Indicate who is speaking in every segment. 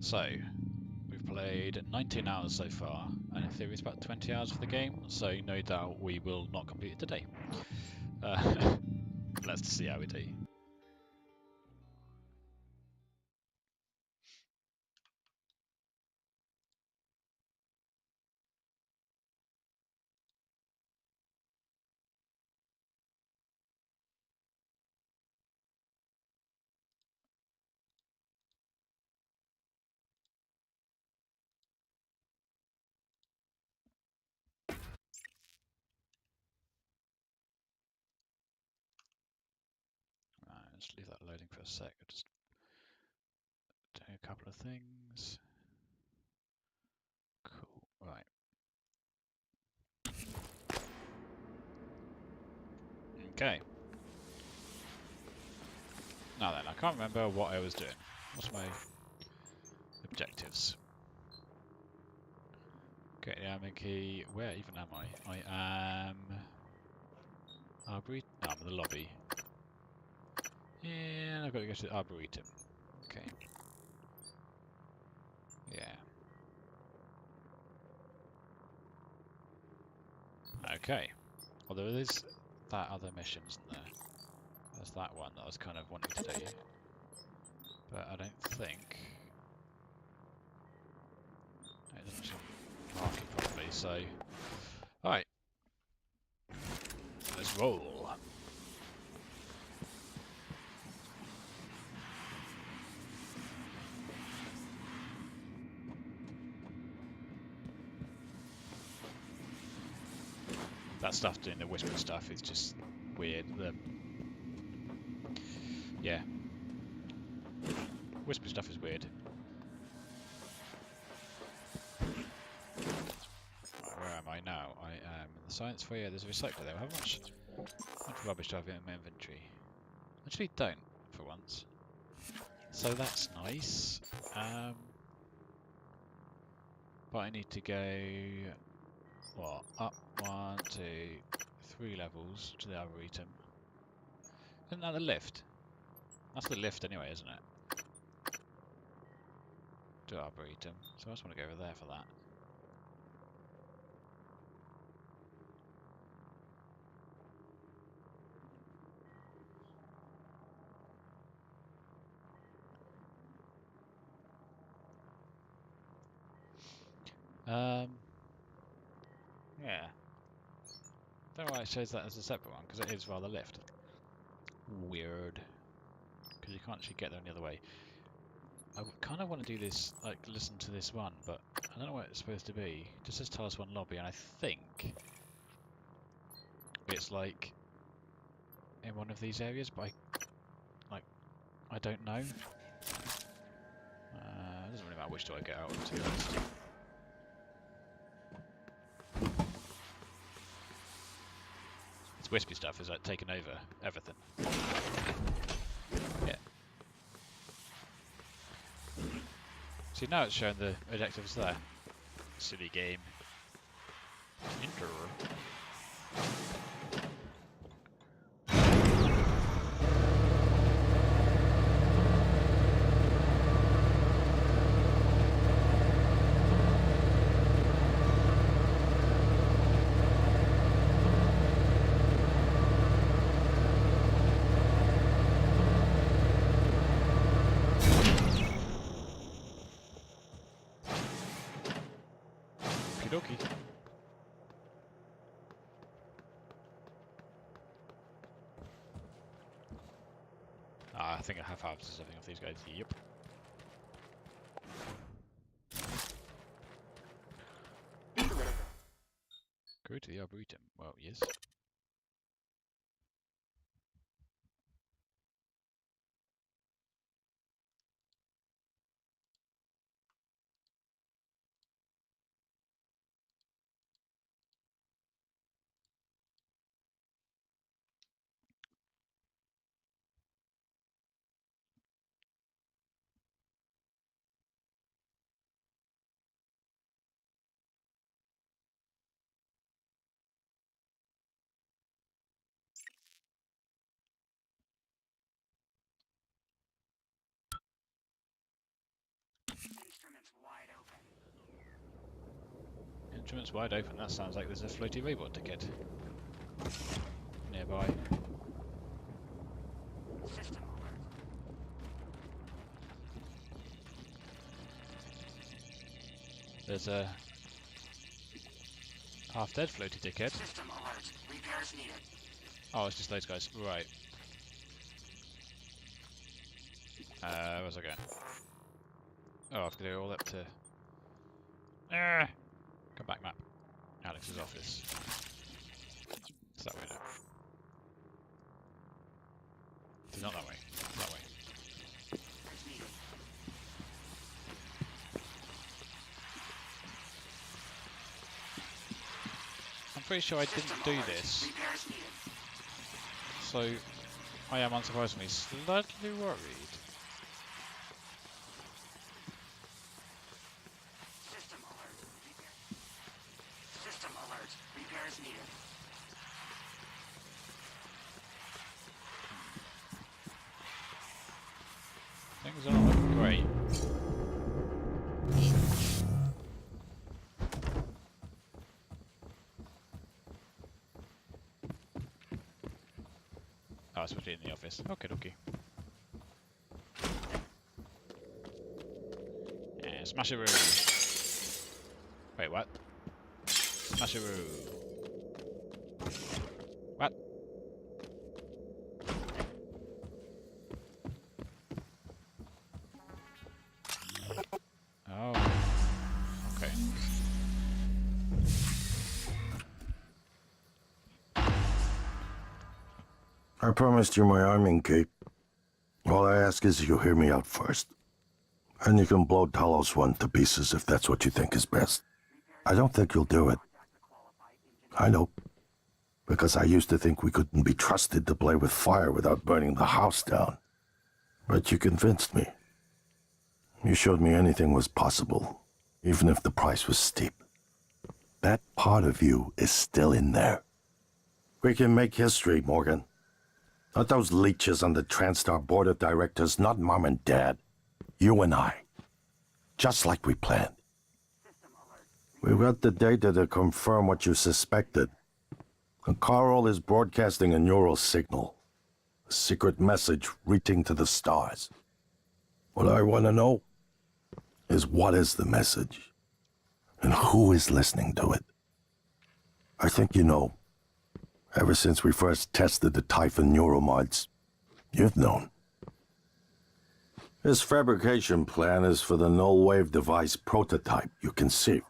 Speaker 1: So, we've played 19 hours so far, and in theory it's about 20 hours for the game, so no doubt we will not complete it today. Let's see how we do. Right, let's leave that loading for a sec. I'll just do a couple of things. Cool, right. Okay. Now then, I can't remember what I was doing. What's my objectives? Okay, the admin key. Where even am I? I am... Arboretum? No, I'm in the lobby. And I've got to go to the Arboretum. Okay. Yeah. Okay. Well, there is that other mission, isn't there? There's that one that I was kind of wanting to do. But I don't think... It doesn't actually mark it properly, so... Alright. Let's roll. That stuff doing the whisper stuff is just weird. Yeah. Whisper stuff is weird. Right, where am I now? I am in the science foyer. There's a recycler there. How much rubbish do I have in my inventory? Actually, don't, for once. So that's nice. But I need to go, what, up 1, 2, 3 levels to the Arboretum. Isn't that the lift? That's the lift anyway, isn't it? To Arboretum. So I just want to go over there for that. Yeah. Don't know why it shows that as a separate one, because it is rather lift. Weird. Because you can't actually get there any other way. I kind of want to do this, like, listen to this one, but I don't know what it's supposed to be. It just says tell us one lobby, and I think it's like in one of these areas, but I don't know. It doesn't really matter which door I get out of, to be honest. This wispy stuff is like taking over everything. Yeah. See, now it's showing the objectives there. Silly game. Enter. Okie dokie. I think I have harvested something off these guys. Yep. Go to the Arboretum. Well, yes. Instruments wide open. That sounds like there's a floaty robot ticket nearby. There's a half-dead floaty ticket.
Speaker 2: System alert. Repairs needed.
Speaker 1: Oh, it's just those guys. Right. Where's I going? Oh, I've got to go all up to... Come back, map. Alex's office. It's that way now. It's not that way. It's that way. I'm pretty sure I didn't do this. So, I am unsurprisingly slightly worried.
Speaker 2: System alert. Repairs needed.
Speaker 1: Things are not looking great. Oh, it's in the office. Okay, okay. Yeah, smasharoo. Wait, what? Smasharoo. What? Oh. Okay.
Speaker 3: I promised you my arming cape. All I ask is you hear me out first. And you can blow Talos 1 to pieces if that's what you think is best. I don't think you'll do it. I know. Because I used to think we couldn't be trusted to play with fire without burning the house down. But you convinced me. You showed me anything was possible, even if the price was steep. That part of you is still in there. We can make history, Morgan. Not those leeches on the TranStar board of directors, not Mom and Dad. You and I. Just like we planned. We've got the data to confirm what you suspected. And Carl is broadcasting a neural signal. A secret message reaching to the stars. What I want to know is what is the message? And who is listening to it? I think you know. Ever since we first tested the Typhon neuromods, you've known. This fabrication plan is for the null-wave device prototype you conceived.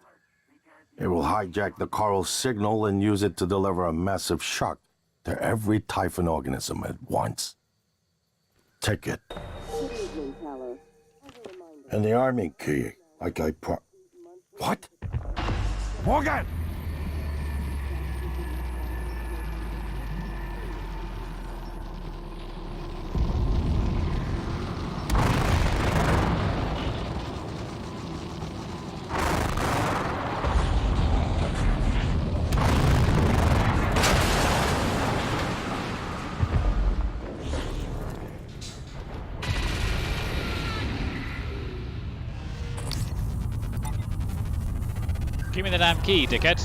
Speaker 3: It will hijack the Coral signal and use it to deliver a massive shock to every Typhon organism at once. Take it. And the army key, like I What? Morgan!
Speaker 1: Give me the damn key, dickhead.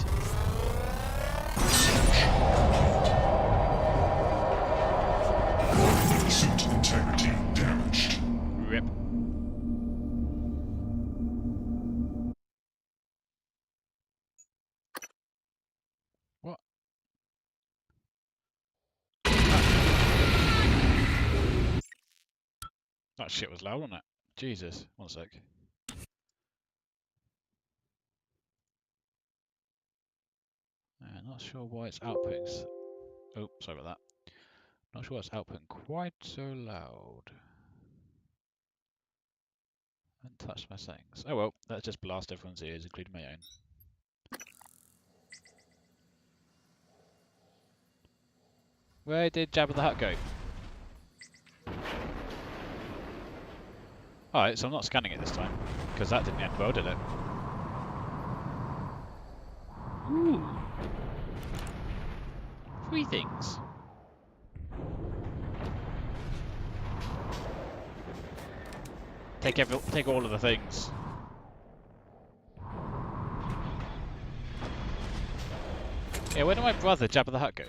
Speaker 4: Suit integrity damaged.
Speaker 1: Rip. What? That shit was loud, wasn't it? Jesus. One sec. Not sure why it's outputting. Oh, sorry about that. Not sure why it's outputting quite so loud. Haven't touched my settings. Oh well, let's just blast everyone's ears, including my own. Where did Jabba the Hutt go? Alright, so I'm not scanning it this time, because that didn't end well, did it? Ooh. 3 things. Take all of the things. Yeah, where did my brother Jabba the Hutt go?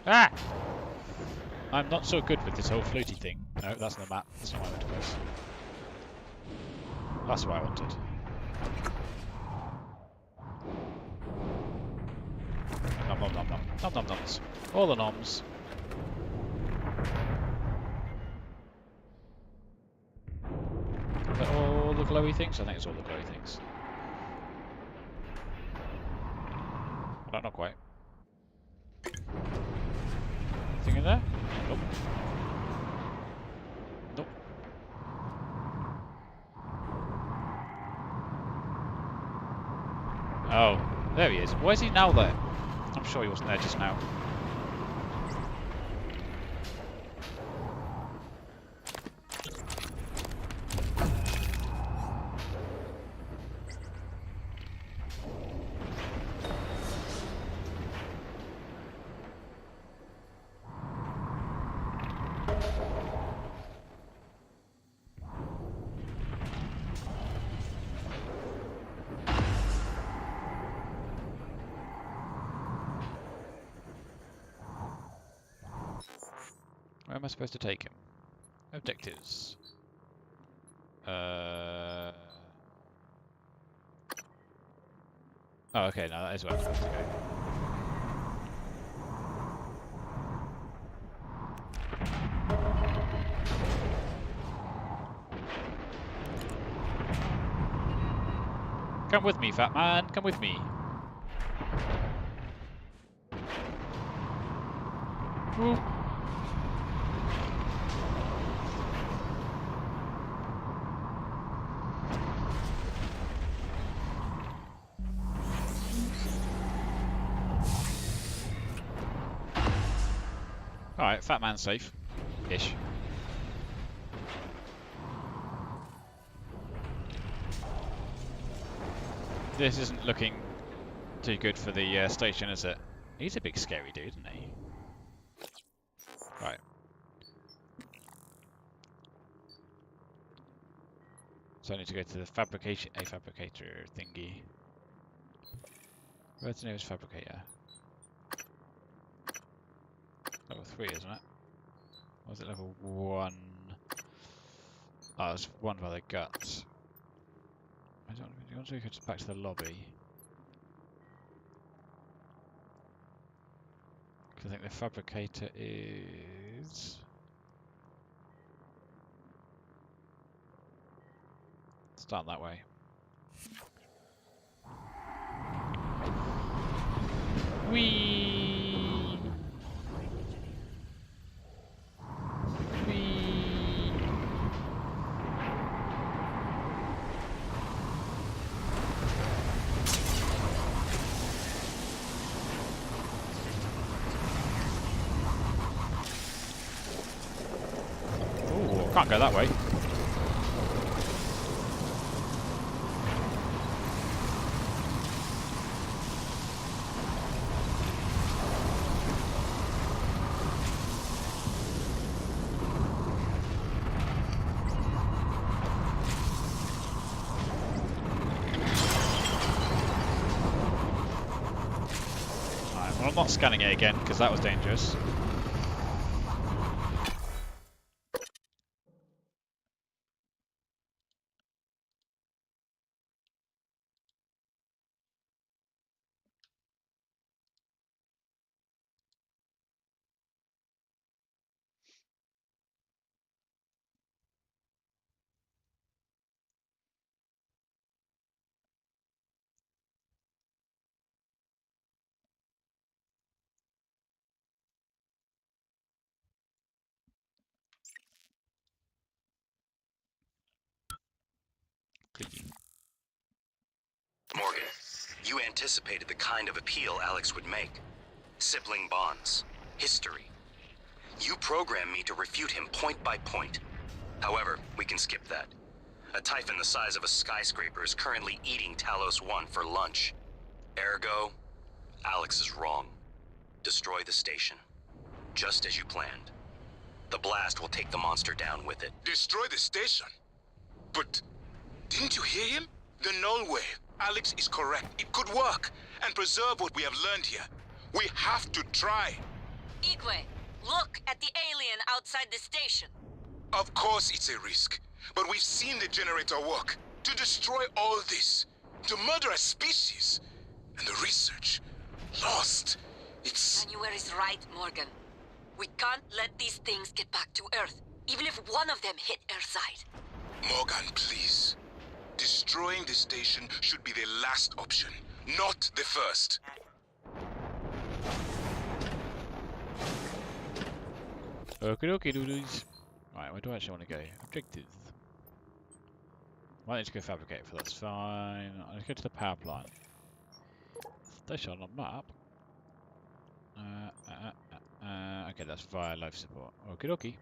Speaker 1: Ah! I'm not so good with this whole floaty thing. No, that's the map. That's not what I went to press. That's what I wanted. Nom nom nom nom. Nom nom noms. All the noms. Is that all the glowy things? I think it's all the glowy things. No, not quite. Anything in there? Nope. Nope. Oh, there he is. Why is he now there? I'm sure he wasn't there just now. Where am I supposed to take him? Objectives. Oh, okay, no, that is where I'm supposed to go. Come with me, fat man, come with me. Woo. Alright, fat man's safe. Ish. This isn't looking too good for the station, is it? He's a big scary dude, isn't he? Right. So I need to go to the fabricator thingy. Where's the nearest fabricator? Level 3, isn't it? Or was it level 1? Oh, it's 1 by the guts. I don't want to go back to the lobby. Because I think the fabricator is... Start that way. Whee! Whee! Ooh, can't go that way. Well, I'm not scanning it again, because that was dangerous.
Speaker 5: Morgan, you anticipated the kind of appeal Alex would make. Sibling bonds. History. You programmed me to refute him point by point. However, we can skip that. A Typhon the size of a skyscraper is currently eating Talos 1 for lunch. Ergo, Alex is wrong. Destroy the station. Just as you planned. The blast will take the monster down with it.
Speaker 6: Destroy the station? But Didn't you hear him? The null wave. Alex is correct. It could work and preserve what we have learned here. We have to try.
Speaker 7: Igwe, look at the alien outside the station.
Speaker 6: Of course it's a risk, but we've seen the generator work. To destroy all this, to murder a species, and the research lost. It's...
Speaker 7: January is right, Morgan. We can't let these things get back to Earth, even if one of them hit Earthside.
Speaker 6: Morgan, please. Destroying the station should be the last option, not the first.
Speaker 1: Okie dokie doodies. Right, where do I actually want to go? Objectives. Might need to go fabricate for that's fine. Let's go to the power plant. Station on the map. Okay, that's via life support. Okie dokie.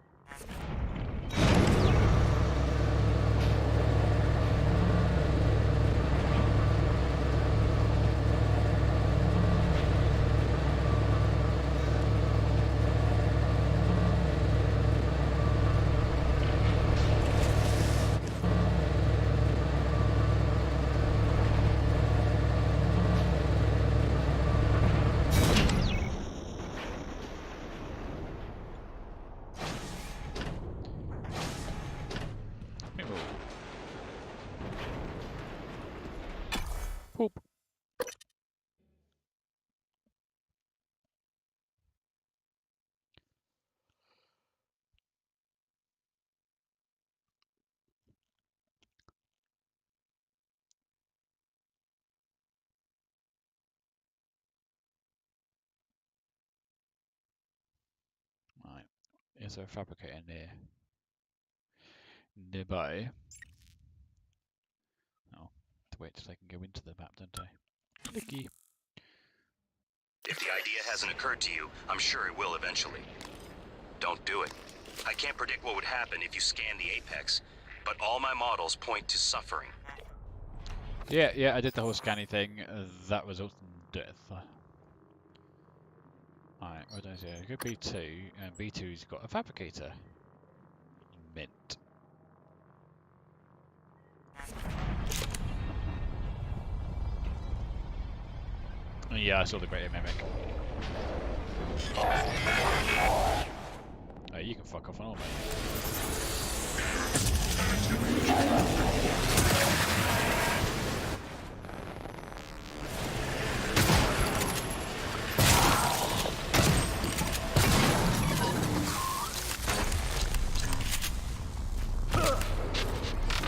Speaker 1: Poop. Right. Is there a fabricator nearby? Oh, to wait till I can go into the map, don't I? Clicky.
Speaker 5: If the idea hasn't occurred to you, I'm sure it will eventually. Don't do it. I can't predict what would happen if you scan the apex, but all my models point to suffering.
Speaker 1: Yeah, I did the whole scanning thing. That resulted in death. Alright, what did I say? Go B2, and B2's got a fabricator. Mint. Yeah, I saw the greater mimic. Oh, you can fuck off and all, mate.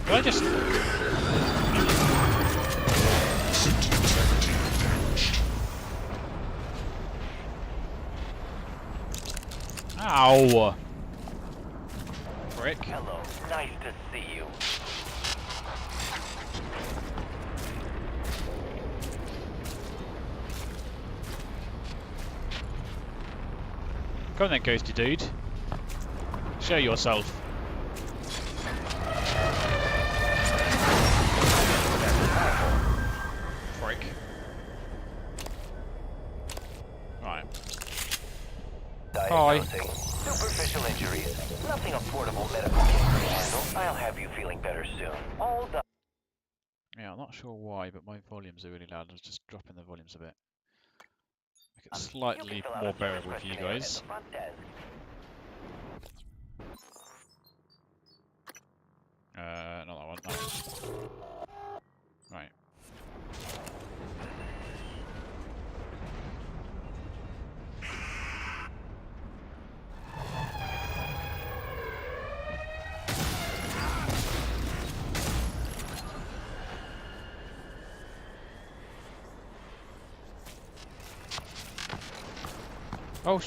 Speaker 1: Did I just... Ow! Frick.
Speaker 8: Hello, nice to see you.
Speaker 1: Come on then, ghosty dude. Show yourself. Frick. Right. Hi.
Speaker 8: Superficial injuries. Nothing a portable medical kit can handle. I'll have you feeling better soon. All done.
Speaker 1: Yeah, I'm not sure why, but my volumes are really loud. I was just dropping the volumes a bit. Make it slightly more bearable for you guys. Not that one. No. Right. Oh,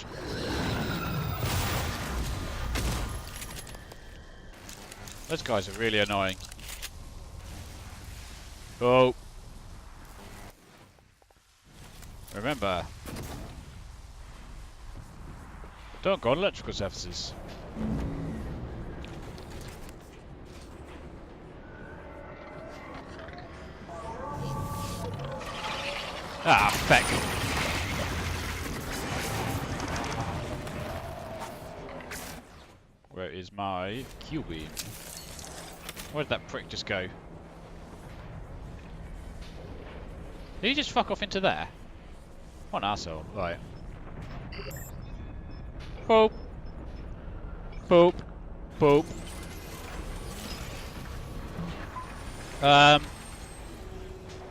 Speaker 1: those guys are really annoying. Oh. Remember, don't go on electrical surfaces. Ah, feck. Where is my Q-beam? Where did that prick just go? Did he just fuck off into there? What an asshole. Right. Boop. Boop. Boop.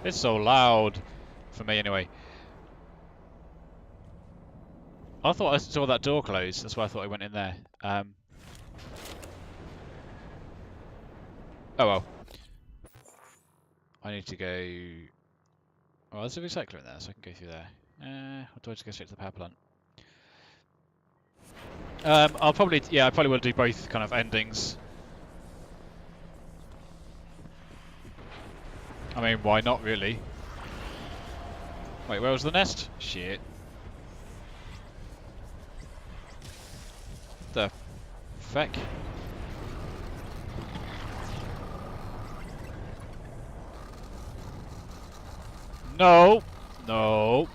Speaker 1: It's so loud. For me, anyway. I thought I saw that door close. That's why I thought I went in there. Oh well. I need to go... Oh, there's a recycler in there, so I can go through there. Or do I just go straight to the power plant? I'll probably... Yeah, I probably will do both kind of endings. I mean, why not, really? Wait, where was the nest? Shit. The feck? No! No!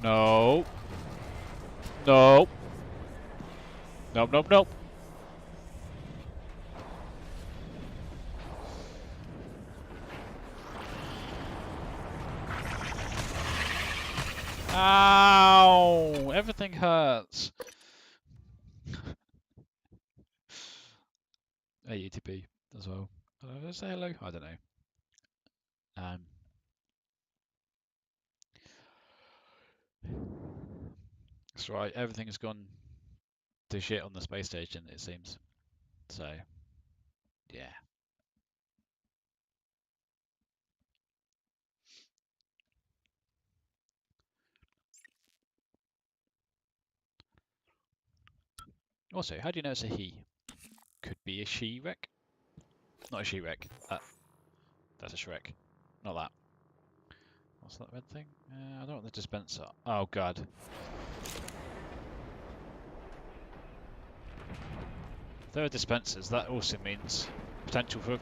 Speaker 1: No! No! Nope, nope, nope! Ow! Everything hurts. AUTP as well. Did I say hello? I don't know. That's right, everything has gone to shit on the space station, it seems. So, yeah. Also, how do you know it's a he? Could be a she-wreck. Not a she-wreck. That's a Shrek. Not that. What's that red thing? I don't want the dispenser. Oh god. If there are dispensers, that also means potential for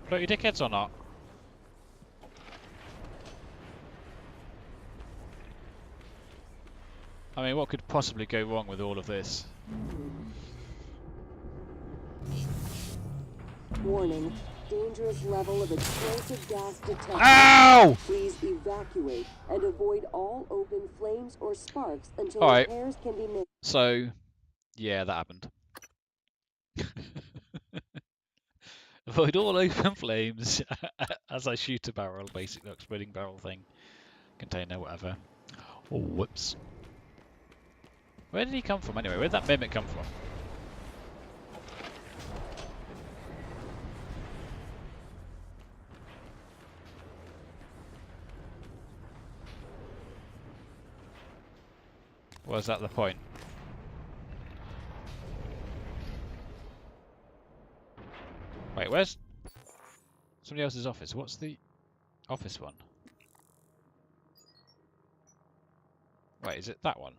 Speaker 1: floaty dickheads or not. I mean, what could possibly go wrong with all of this?
Speaker 9: Warning. Dangerous level of explosive gas detected.
Speaker 1: Ow!
Speaker 9: Please evacuate and avoid all open flames or sparks until
Speaker 1: Alright.
Speaker 9: repairs can be made.
Speaker 1: So, yeah, that happened. Avoid all open flames as I shoot a barrel, basically, exploding barrel thing. Container, whatever. Oh, whoops. Where did he come from anyway? Where did that mimic come from? Was that the point? Wait, where's somebody else's office? What's the office one? Wait, is it that one?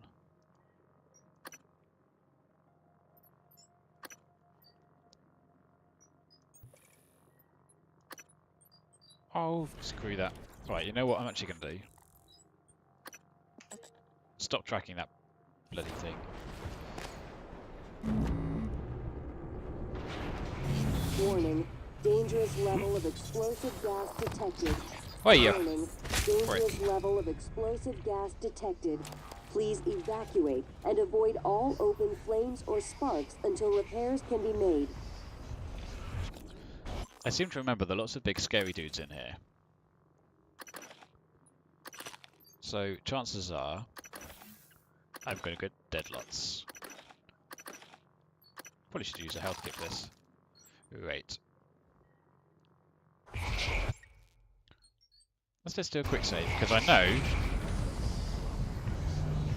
Speaker 1: Oh, screw that. Right, you know what I'm actually going to do? Stop tracking that bloody thing.
Speaker 9: Warning. Dangerous level of explosive gas detected.
Speaker 1: Oh yeah.
Speaker 9: Warning. Dangerous level of explosive gas detected. Please evacuate and avoid all open flames or sparks until repairs can be made.
Speaker 1: I seem to remember there are lots of big scary dudes in here. So chances are I'm going to get dead lots. Probably should use a health kit for this. Right. Let's just do a quick save, because I know...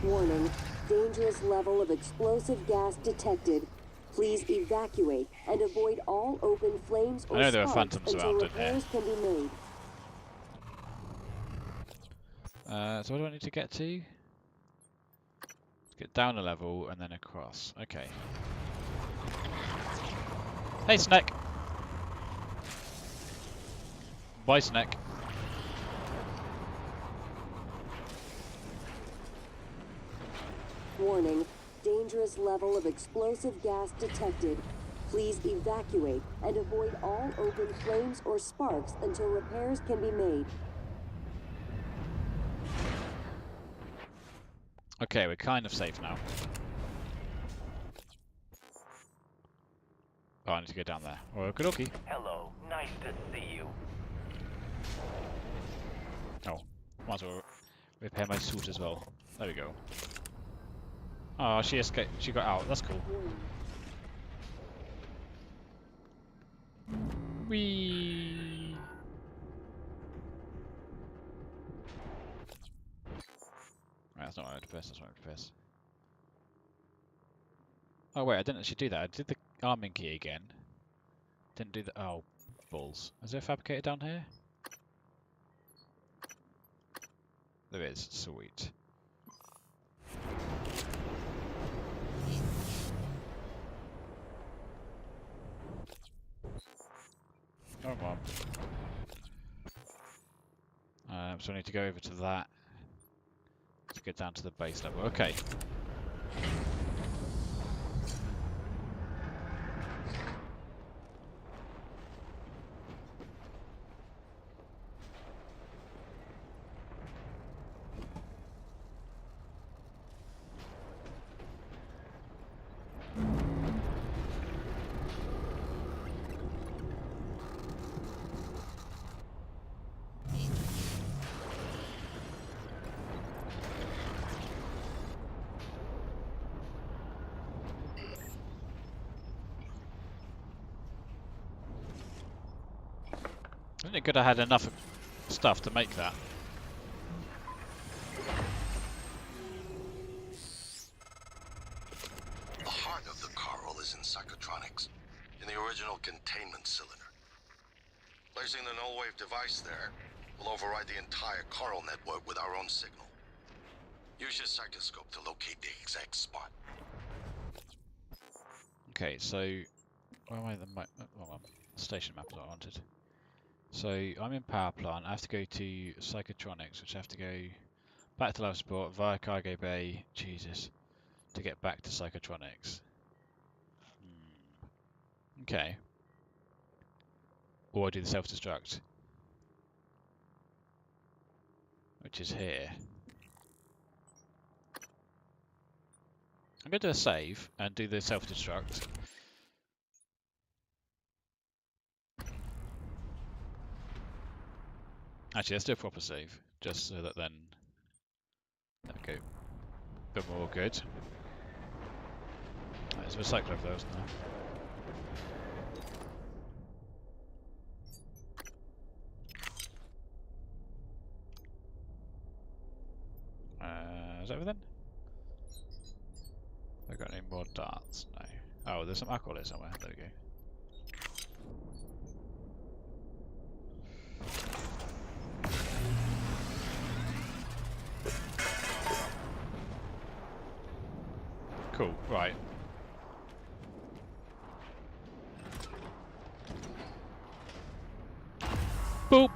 Speaker 9: Warning. Dangerous level of explosive gas detected. Please evacuate and avoid all open flames or
Speaker 1: I know there are
Speaker 9: sparks
Speaker 1: phantoms
Speaker 9: until
Speaker 1: around in here.
Speaker 9: repairs can be made.
Speaker 1: So what do I need to get to? Let's get down a level and then across. Okay. Hey, Snack! Bye, Snack.
Speaker 9: Warning. Dangerous level of explosive gas detected. Please evacuate and avoid all open flames or sparks until repairs can be made.
Speaker 1: Okay, we're kind of safe now. Oh, I need to go down there. Oh, okie dokie.
Speaker 8: Hello, nice to see you.
Speaker 1: Oh, might as well repair my suit as well. There we go. Oh, she escaped. She got out. That's cool. Whee! Right, that's not what I wanted to press. That's what I wanted to press. Oh wait, I didn't actually do that. I did the arming key again. Didn't do the... Oh, balls. Is there a fabricator down here? There is. Sweet. Oh, come on. So I need to go over to that to get down to the base level. Okay. Isn't it good I had enough stuff to make that?
Speaker 3: The heart of the coral is in psychotronics, in the original containment cylinder. Placing the null-wave device there will override the entire coral network with our own signal. Use your psychoscope to locate the exact spot.
Speaker 1: Okay, so where am I? The station map is what I wanted. So I'm in power plant. I have to go to psychotronics, which I have to go back to life support via cargo bay. Jesus, to get back to psychotronics. Okay. Or I do the self-destruct, which is here. I'm going to do a save and do the self-destruct. Actually, let's do a proper save, just so that then... There we go. A bit more good. There's a recycler of those now. Is that everything? Have I got any more darts? No. Oh, there's some alcohol here somewhere. There we go. Cool, right. Boop!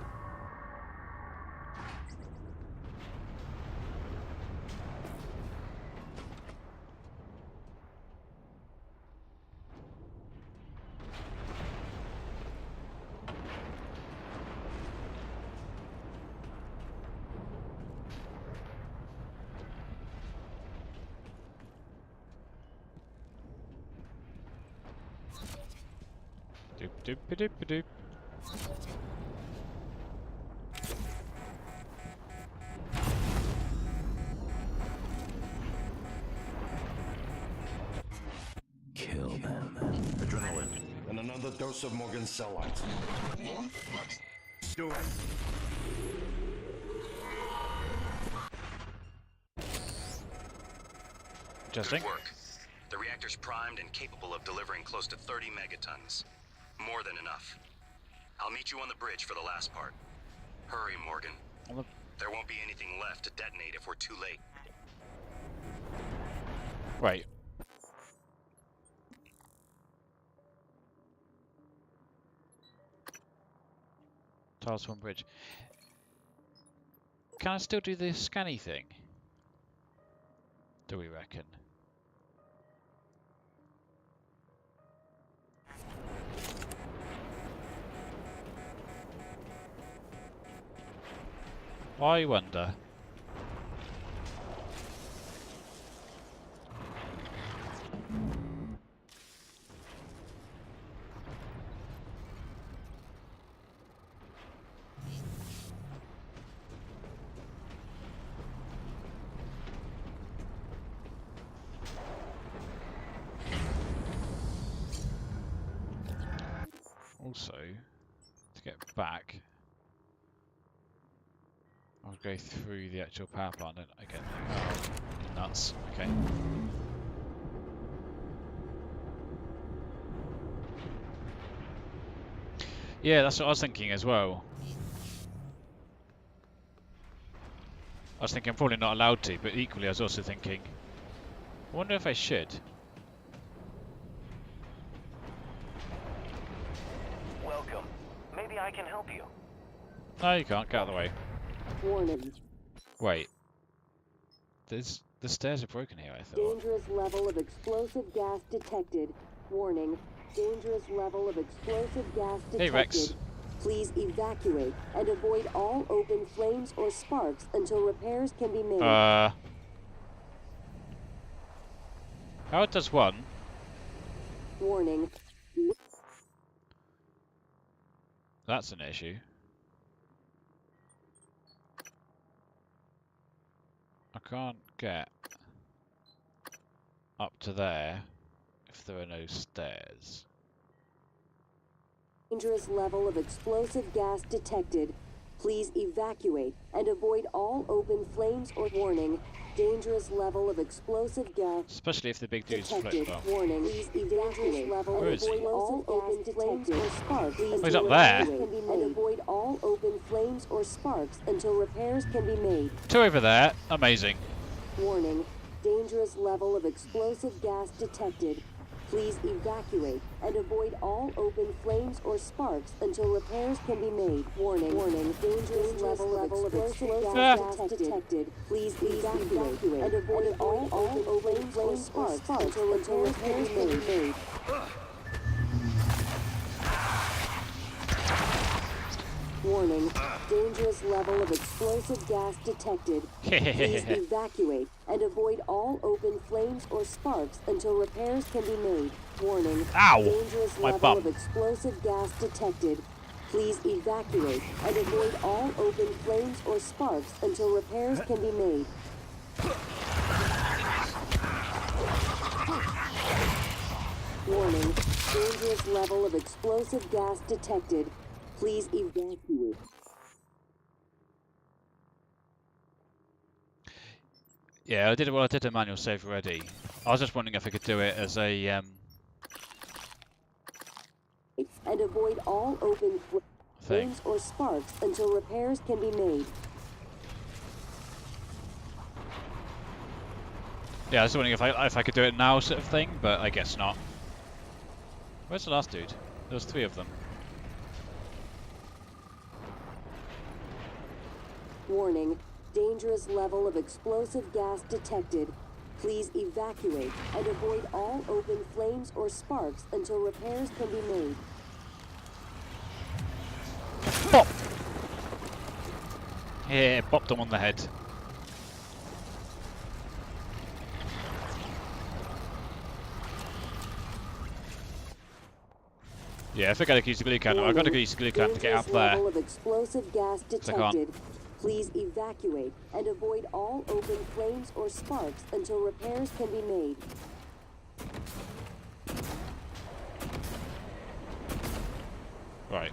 Speaker 1: Doop doop doop doop.
Speaker 3: Kill them. Adrenaline. And another dose of Morgan's cell lines. Do it.
Speaker 1: Interesting.
Speaker 5: Good work. The reactor's primed and capable of delivering close to 30 megatons. More than enough. I'll meet you on the bridge for the last part. Hurry, Morgan. There won't be anything left to detonate if we're too late.
Speaker 1: Wait. Tiles one bridge. Can I still do the scanny thing? Do we reckon? I wonder. also, to get back, I'll go through the actual power plant and I get oh, nuts. Okay. Yeah, that's what I was thinking as well. I was thinking I'm probably not allowed to, but equally I was also thinking, I wonder if I should.
Speaker 8: Welcome. Maybe I can help you.
Speaker 1: No, you can't. Get out of the way.
Speaker 9: Warning.
Speaker 1: Wait. The stairs are broken here, I thought.
Speaker 9: Dangerous level of explosive gas detected. Warning. Dangerous level of explosive gas detected.
Speaker 1: Hey, Rex.
Speaker 9: Please evacuate and avoid all open flames or sparks until repairs can be made.
Speaker 1: How does one?
Speaker 9: Warning.
Speaker 1: That's an issue. I can't get up to there if there are no stairs.
Speaker 9: Dangerous level of explosive gas detected. Please evacuate and avoid all open flames or warning. Dangerous level of explosive gas
Speaker 1: Especially if the big dude's
Speaker 9: detected.
Speaker 1: flipped off.
Speaker 9: Warning. Please evacuate level
Speaker 1: Where
Speaker 9: and
Speaker 1: is he?
Speaker 9: avoid all open flames or sparks. Please
Speaker 1: he's up there.
Speaker 9: and avoid all open flames or sparks until repairs can be made.
Speaker 1: Two over there. Amazing.
Speaker 9: Warning. Dangerous level of explosive gas detected. Please evacuate and avoid all open flames or sparks until repairs can be made. Warning. Warning. Dangerous level of explosive gas detected. Please evacuate and avoid all open flames or sparks until repairs can be made. Warning. Dangerous level of explosive gas detected. Please evacuate and avoid all open flames or sparks until repairs can be made. Warning.
Speaker 1: Ow!
Speaker 9: Dangerous
Speaker 1: My
Speaker 9: level
Speaker 1: bum.
Speaker 9: of explosive gas detected. Please evacuate and avoid all open flames or sparks until repairs can be made. Warning. Dangerous level of explosive gas detected. Please evacuate.
Speaker 1: Yeah, I did a manual save already. I was just wondering if I could do it as a
Speaker 9: And avoid all open
Speaker 1: thing.
Speaker 9: flames or sparks until repairs can be made.
Speaker 1: Yeah, I was wondering if I could do it now, sort of thing, but I guess not. Where's the last dude? There was 3 of them.
Speaker 9: Warning. Dangerous level of explosive gas detected. Please evacuate and avoid all open flames or sparks until repairs can be made.
Speaker 1: Bopped! Yeah, bopped him on the head. Yeah, I think I gotta use the glue cannon. I've got to use the glue cannon to get up there.
Speaker 9: Level of explosive gas
Speaker 1: I can't.
Speaker 9: detected. Please evacuate and avoid all open flames or sparks until repairs can be made.
Speaker 1: Right.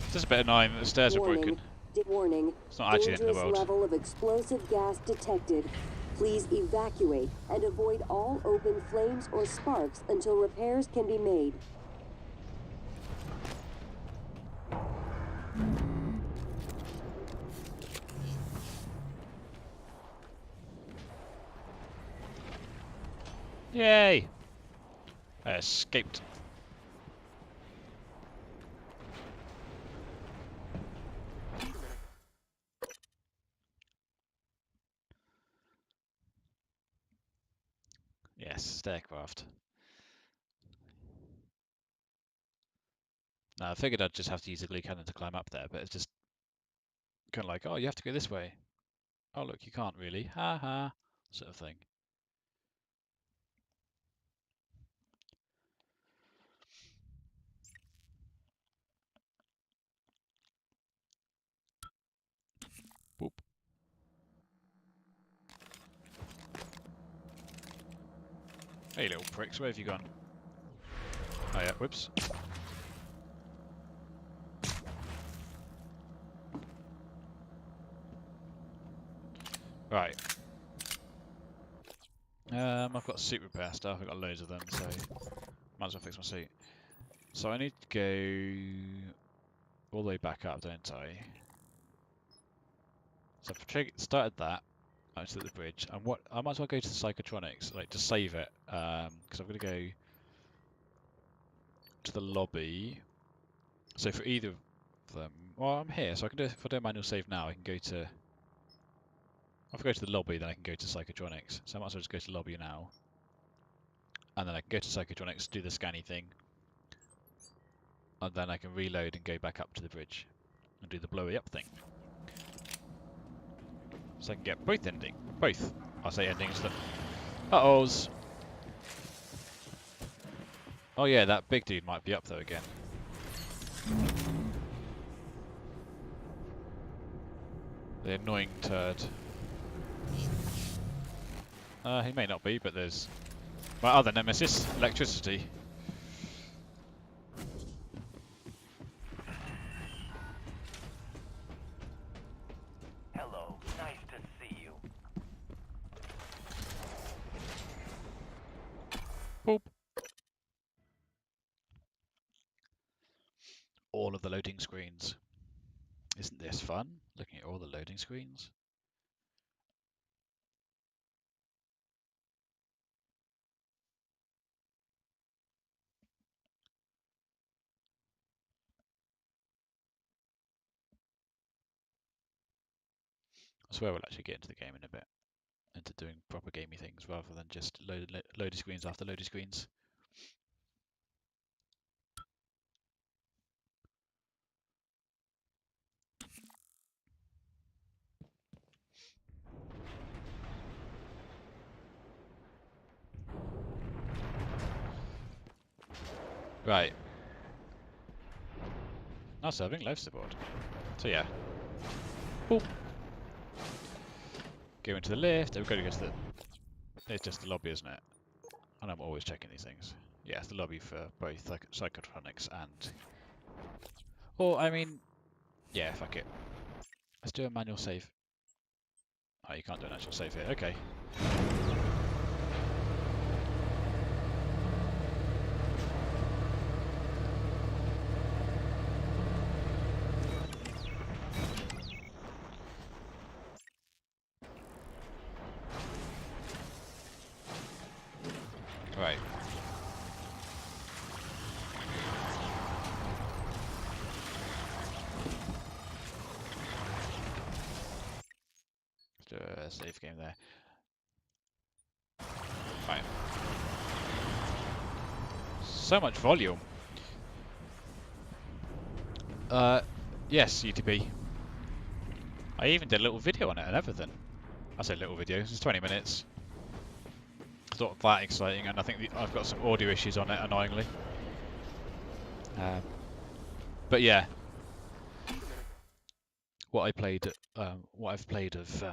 Speaker 1: It's just a bit annoying that the stairs are broken.
Speaker 9: Warning.
Speaker 1: It's not actually the end of the
Speaker 9: Dangerous
Speaker 1: world.
Speaker 9: level of explosive gas detected. Please evacuate and avoid all open flames or sparks until repairs can be made.
Speaker 1: Yay! I escaped. Yes, staircraft. Now, I figured I'd just have to use a glue cannon to climb up there, but it's just kind of like, oh, you have to go this way. Oh, look, you can't really. Ha ha. Sort of thing. Boop. Hey, little pricks, where have you gone? Oh yeah, whoops. Right. I've got suit repair stuff. I've got loads of them, so might as well fix my suit. So I need to go all the way back up, don't I? So I've started that. I was at the bridge, and what I might as well go to the psychotronics, like to save it, because I'm going to go to the lobby. So for either of them, well, I'm here, so I can do. If I do a manual save now, I can go to. If I go to the lobby, then I can go to psychotronics. So I might as well just go to the lobby now, and then I can go to psychotronics, do the scanny thing, and then I can reload and go back up to the bridge and do the blowy up thing. So I can get both both. I say endings. Uh-ohs. Oh yeah, that big dude might be up though again. The annoying turd. He may not be, but there's my other nemesis, electricity.
Speaker 8: Hello, nice to see you.
Speaker 1: Boop. All of the loading screens. Isn't this fun? Looking at all the loading screens. I swear we'll actually get into the game in a bit, into doing proper gamey things rather than just loading screens after loading screens. Right. Now serving life support. So yeah. Boop. Go into the lift. We've got to go to the. It's just the lobby, isn't it? And I'm always checking these things. Yeah, it's the lobby for both psychotronics and. Or I mean, yeah, fuck it. Let's do a manual save. Oh, you can't do an actual save here. Okay. Right. Let's do a save game there. Right. So much volume. Yes, UTP. I even did a little video on it and everything. I say little video, it's 20 minutes. It's not that exciting, and I think I've got some audio issues on it, annoyingly. But yeah, what I've played of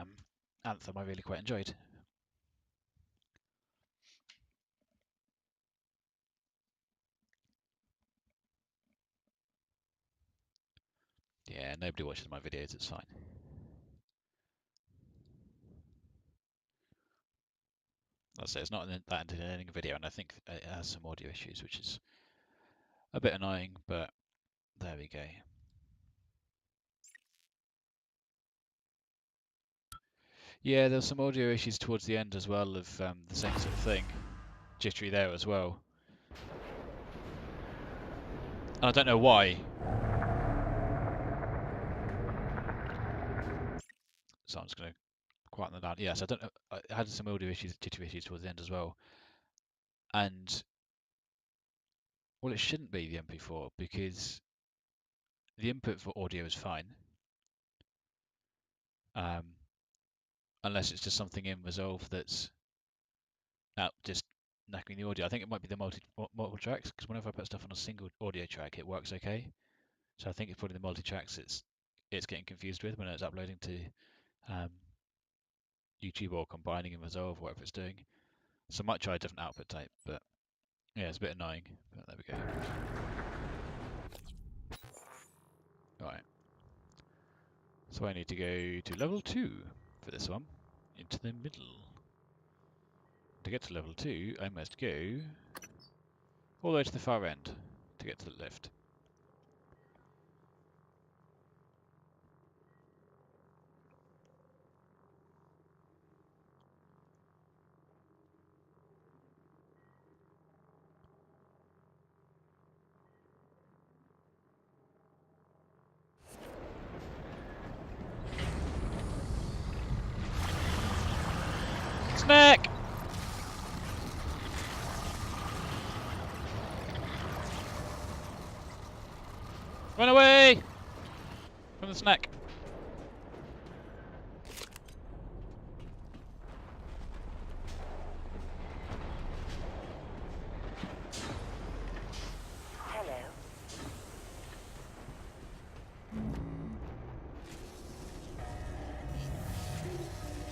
Speaker 1: Anthem, I really quite enjoyed. Yeah, nobody watches my videos, it's fine. I'll say it's not that entertaining video, and I think it has some audio issues, which is a bit annoying, but there we go. Yeah, there's some audio issues towards the end as well of the same sort of thing. Jittery there as well. And I don't know why. So I'm just going to quieten that down. Yes, I don't know. I had some audio issues, jittery issues towards the end as well. And, well, it shouldn't be the MP4 because the input for audio is fine. Unless it's just something in Resolve that's just knackering the audio. I think it might be the multiple tracks, because whenever I put stuff on a single audio track, it works okay. So I think it's probably the multi-tracks it's getting confused with when it's uploading to YouTube or combining in Resolve, whatever it's doing. So I might try a different output type, but yeah, it's a bit annoying. But there we go. Alright. So I need to go to level 2 for this one, into the middle. To get to level 2, I must go all the way to the far end to get to the lift. Snack! Run away from the snack.
Speaker 8: Hello.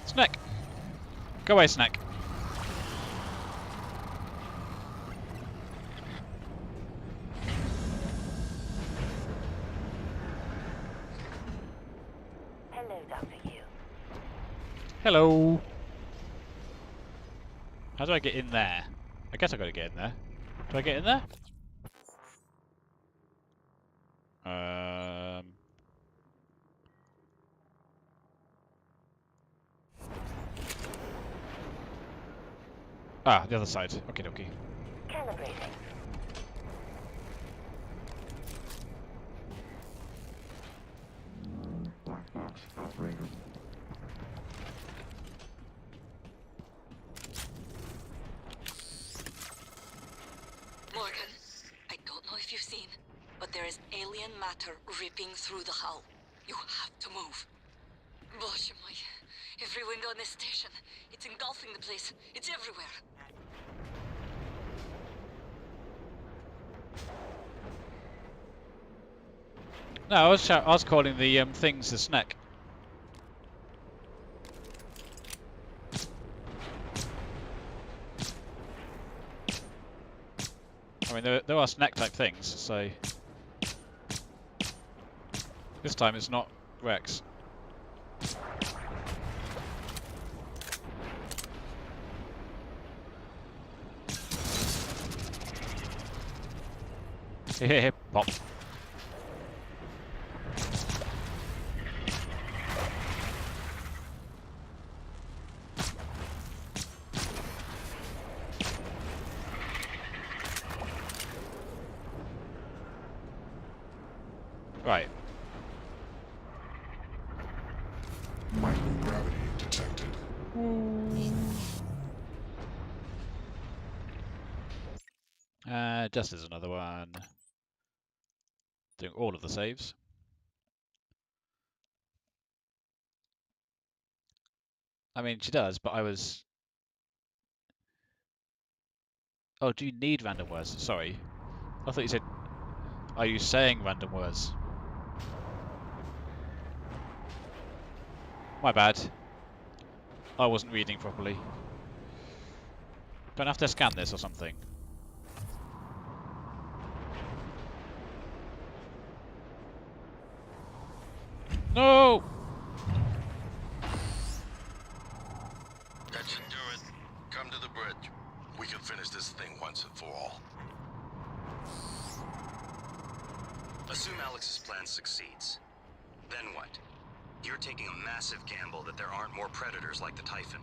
Speaker 1: Snack! Go away, snack.
Speaker 8: Hello, Dr. Yu.
Speaker 1: Hello. How do I get in there? I guess I gotta get in there. Do I get in there? Ah, the other side. Okay, okay.
Speaker 8: Calibrating.
Speaker 7: Morgan, I don't know if you've seen, but there is alien matter ripping through the hull. You have to move. Gosh, every window in this station. It's engulfing the place. It's everywhere.
Speaker 1: No, I was calling the things the snack. I mean, there are snack type things, so this time it's not Rex. Hip pop. Right.
Speaker 4: Microgravity detected.
Speaker 1: Just as another one. Doing all of the saves. I mean, she does, but I was... Oh, do you need random words? Sorry. I thought you said... Are you saying random words? My bad. I wasn't reading properly. Don't have to scan this or something. No!
Speaker 3: That should do it. Come to the bridge. We can finish this thing once and for all.
Speaker 5: Assume Alex's plan succeeds. Then what? You're taking a massive gamble that there aren't more predators like the Typhon.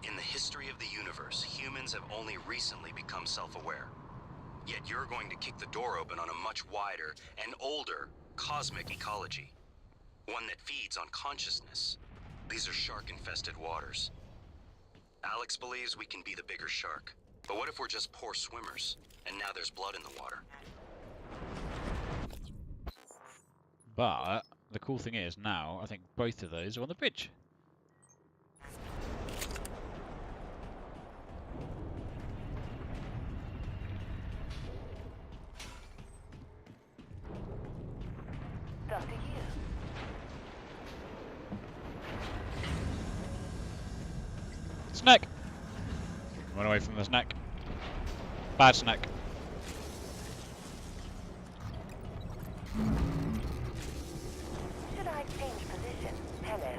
Speaker 5: In the history of the universe, humans have only recently become self-aware. Yet you're going to kick the door open on a much wider and older cosmic ecology. One that feeds on consciousness. These are shark-infested waters. Alex believes we can be the bigger shark. But what if we're just poor swimmers, and now there's blood in the water?
Speaker 1: But the cool thing is now, I think both of those are on the bridge.
Speaker 8: Dr. Yu.
Speaker 1: Snack! Run away from the snack. Bad snack.
Speaker 8: Should I change position? Hello.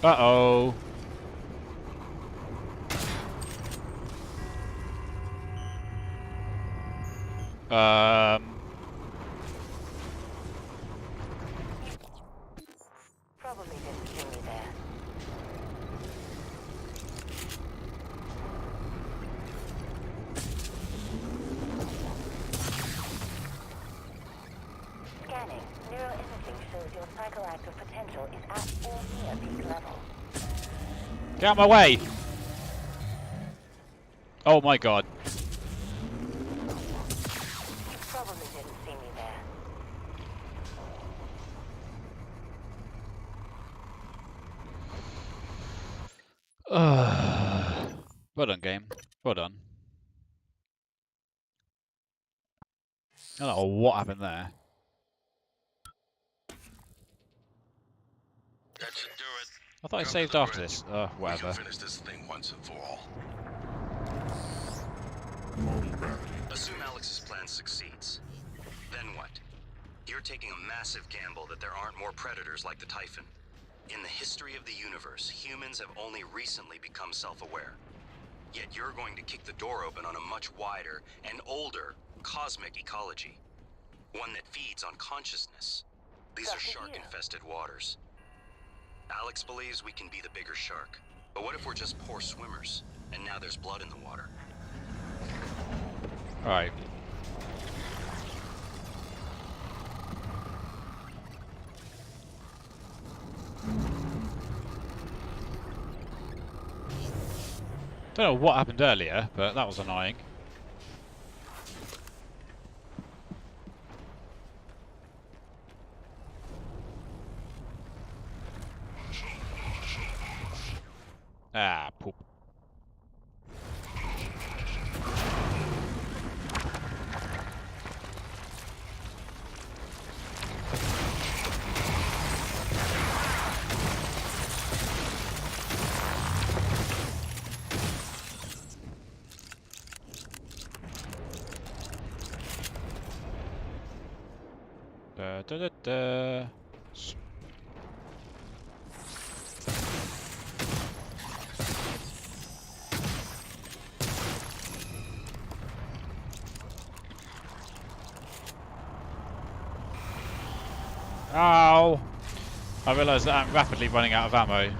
Speaker 1: Uh-oh.
Speaker 8: Probably didn't see me there. Scanning. Neuroimaging shows your psychoactive potential is at or near peak level.
Speaker 1: Get out of my way! Oh my god.
Speaker 8: You probably didn't see me there.
Speaker 1: Well done, game. Well done. I don't know what happened there.
Speaker 3: That should do it.
Speaker 1: I thought I
Speaker 3: Come to
Speaker 1: saved
Speaker 3: the
Speaker 1: after
Speaker 3: bridge.
Speaker 1: this.
Speaker 3: We can
Speaker 1: Whatever.
Speaker 3: finish this thing once and for all.
Speaker 5: Assume Alex's plan succeeds. Then what? You're taking a massive gamble that there aren't more predators like the Typhon. In the history of the universe, humans have only recently become self-aware. Yet you're going to kick the door open on a much wider and older cosmic ecology. One that feeds on consciousness. These are shark-infested waters. Alex believes we can be the bigger shark. But what if we're just poor swimmers, and now there's blood in the water?
Speaker 1: Alright. Don't know what happened earlier, but that was annoying. Ah, poop. Da, da, da, da. Ow! I realise that I'm rapidly running out of ammo.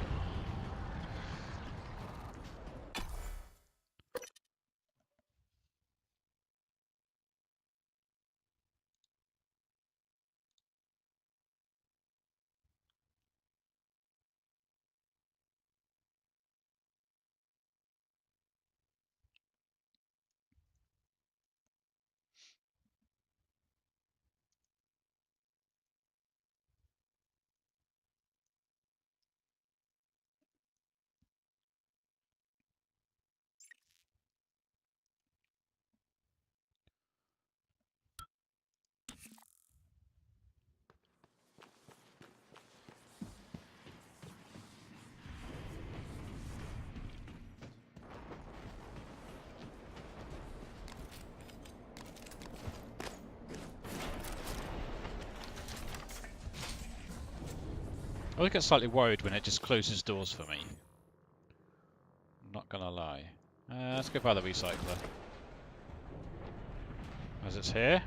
Speaker 1: I always get slightly worried when it just closes doors for me. I'm not gonna lie. Let's go by the recycler. As it's here.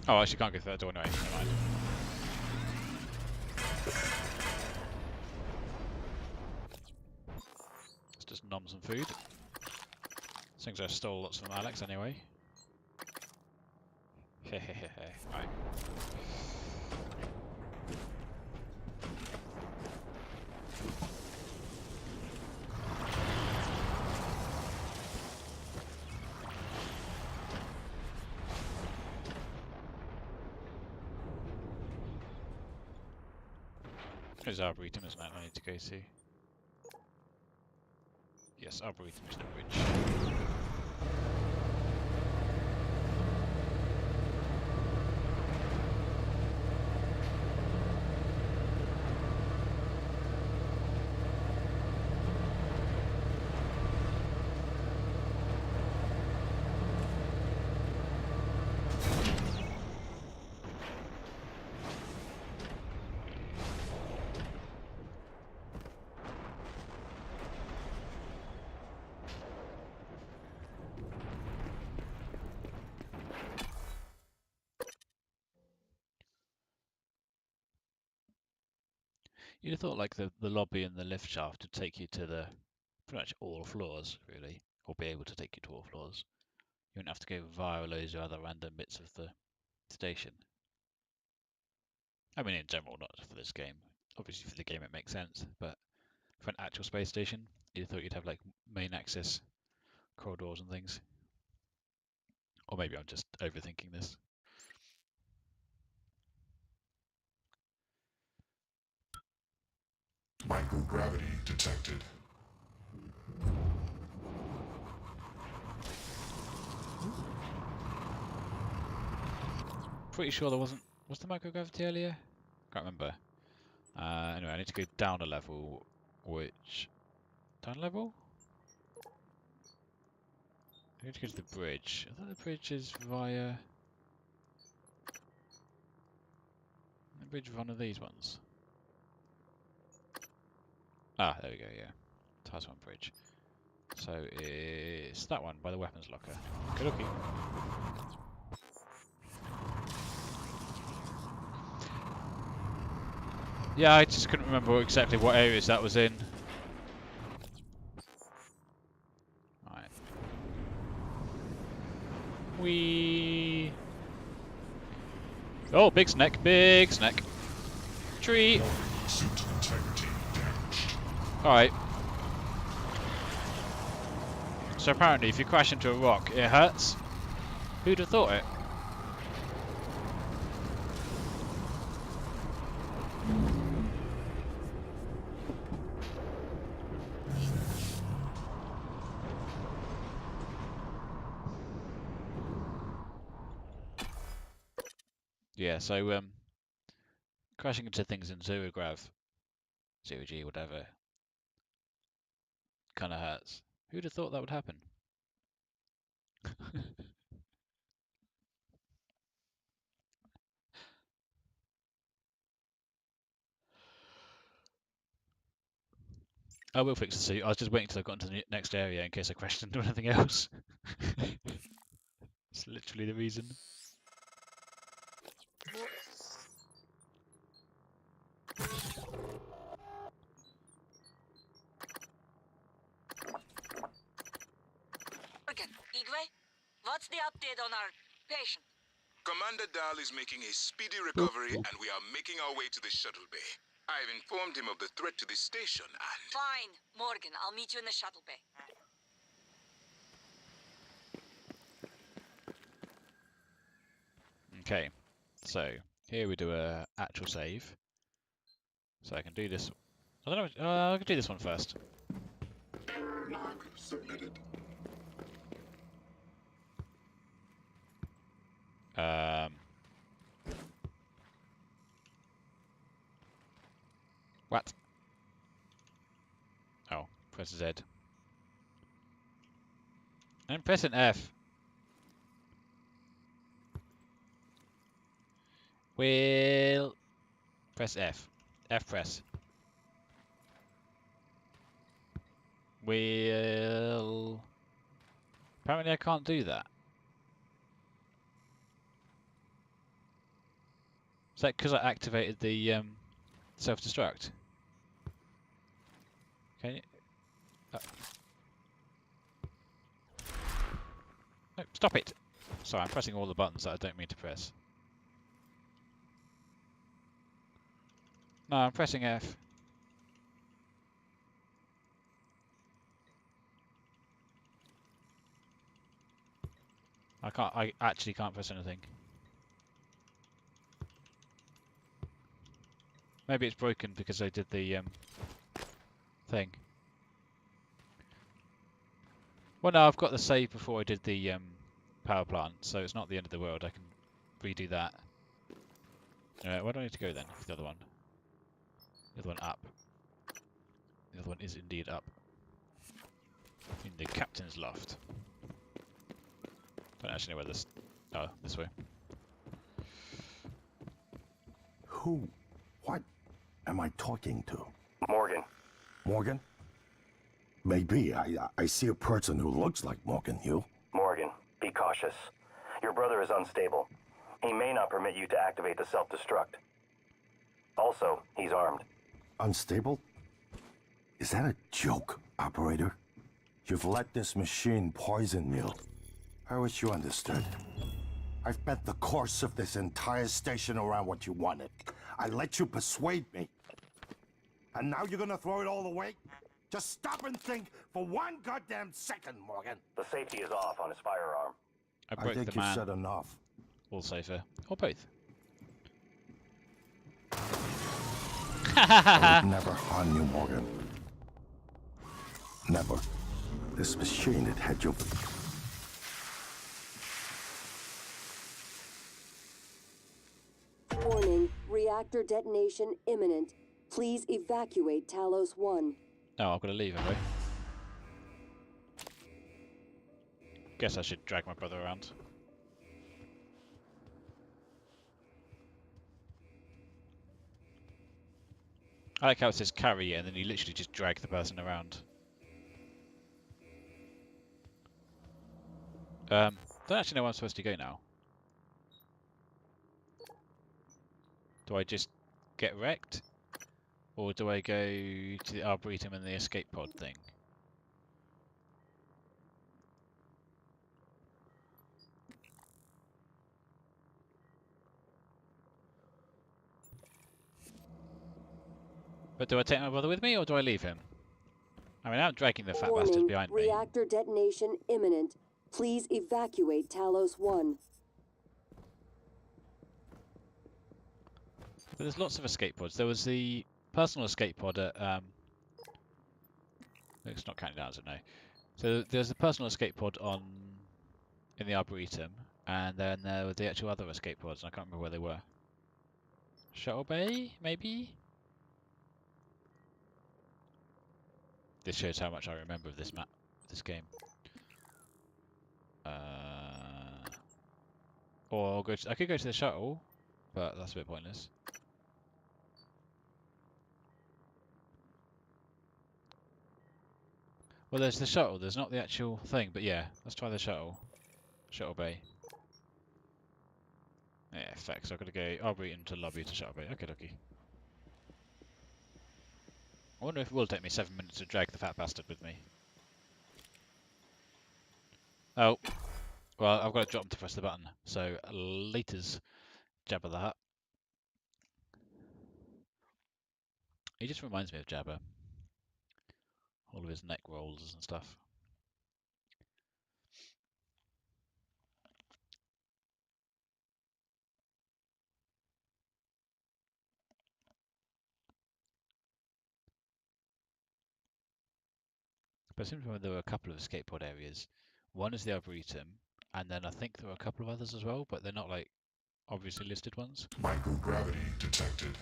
Speaker 1: Oh, I actually can't go through that door anyway. Never mind. Let's just nom some food. Things I stole lots from Alex anyway. Hehehehe. Right. There's Arboretum, isn't it? I need to go to. Yes, Arboretum's the bridge. You'd have thought like the lobby and the lift shaft would take you to the pretty much all floors, really, or be able to take you to all floors. You wouldn't have to go via loads of other random bits of the station. I mean, in general, not for this game. Obviously, for the game it makes sense, but for an actual space station, you'd thought you'd have like main access corridors and things. Or maybe I'm just overthinking this.
Speaker 4: Microgravity detected.
Speaker 1: Pretty sure there wasn't. Was there microgravity earlier? Can't remember. Anyway, I need to go down a level. Which. Down a level? I need to go to the bridge. I thought the bridge is via. The bridge is one of these ones. Ah, there we go, yeah. Tasman Bridge. So it's that one by the weapons locker. Good looking. Yeah, I just couldn't remember exactly what areas that was in. Right. Wee. Oh, big snake, big snake. Tree.
Speaker 4: Suit integrity damaged.
Speaker 1: Alright. So apparently if you crash into a rock, it hurts. Who'd have thought it? Yeah, so crashing into things in zero grav, 0G, whatever, kinda hurts. Who'd have thought that would happen? I will fix the suit. I was just waiting till I got into the next area in case I crashed into anything else. It's literally the reason.
Speaker 7: Morgan, Igwe, what's the update on our patient?
Speaker 6: Commander Dahl is making a speedy recovery, and we are making our way to the shuttle bay. I've informed him of the threat to the station, and...
Speaker 7: Fine, Morgan, I'll meet you in the shuttle bay.
Speaker 1: Okay, so here we do a actual save. So I can do this. I don't know. I can do this one first.
Speaker 4: Log submitted.
Speaker 1: What? Oh, press Z. I'm pressing F. Will press F. F press. Will. Apparently I can't do that. Is that because I activated the self-destruct? Can you? No, stop it! Sorry, I'm pressing all the buttons that I don't mean to press. No, I'm pressing F. I actually can't press anything. Maybe it's broken because I did the thing. Well, no, I've got the save before I did the power plant, so it's not the end of the world. I can redo that. Where do I need to go then? The other one. The other one up. The other one is indeed up. In the captain's loft. Don't actually know where this... Oh, this way.
Speaker 3: Who? What am I talking to?
Speaker 8: Morgan.
Speaker 3: Morgan? Maybe. I see a person who looks like Morgan, you.
Speaker 8: Morgan, be cautious. Your brother is unstable. He may not permit you to activate the self-destruct. Also, he's armed.
Speaker 3: Unstable? Is that a joke, operator? You've let this machine poison you. I wish you understood. I've bet the course of this entire station around what you wanted. I let you persuade me. And now you're gonna throw it all away? Just stop and think for one goddamn second, Morgan.
Speaker 8: The safety is off on his firearm.
Speaker 1: I
Speaker 3: I
Speaker 1: broke
Speaker 3: think
Speaker 1: the
Speaker 3: you
Speaker 1: man.
Speaker 3: said enough.
Speaker 1: All safer. Or both.
Speaker 3: I would never harm you, Morgan. Never. This machine, it had you.
Speaker 9: Warning, reactor detonation imminent. Please evacuate Talos 1.
Speaker 1: Oh, I've got to leave, have I? Guess I should drag my brother around. I like how it says carry and then you literally just drag the person around. Don't actually know where I'm supposed to go now. Do I just get wrecked? Or do I go to the Arboretum and the escape pod thing? But do I take my brother with me or do I leave him? I mean, I'm dragging the fat bastard
Speaker 9: Warning,
Speaker 1: behind me.
Speaker 9: reactor detonation imminent. Please evacuate Talos 1.
Speaker 1: But there's lots of escape pods. There was the personal escape pod at it's not counting down, I don't know. So there's the personal escape pod in the Arboretum, and then there were the actual other escape pods, and I can't remember where they were. Shuttle Bay, maybe? This shows how much I remember of this map, this game. Or I could go to the shuttle, but that's a bit pointless. Well, there's the shuttle. There's not the actual thing, but yeah, let's try the shuttle. Shuttle Bay. Yeah, facts. I've got to go Arboretum to lobby to Shuttle Bay. Okay, okay. I wonder if it will take me 7 minutes to drag the fat bastard with me. Oh. Well, I've got to drop him to press the button. So, laters. Jabba the Hutt. He just reminds me of Jabba. All of his neck rolls and stuff. But it seems like there were a couple of escape pod areas. One is the Arboretum, and then I think there were a couple of others as well, but they're not like obviously listed ones.
Speaker 4: Microgravity detected.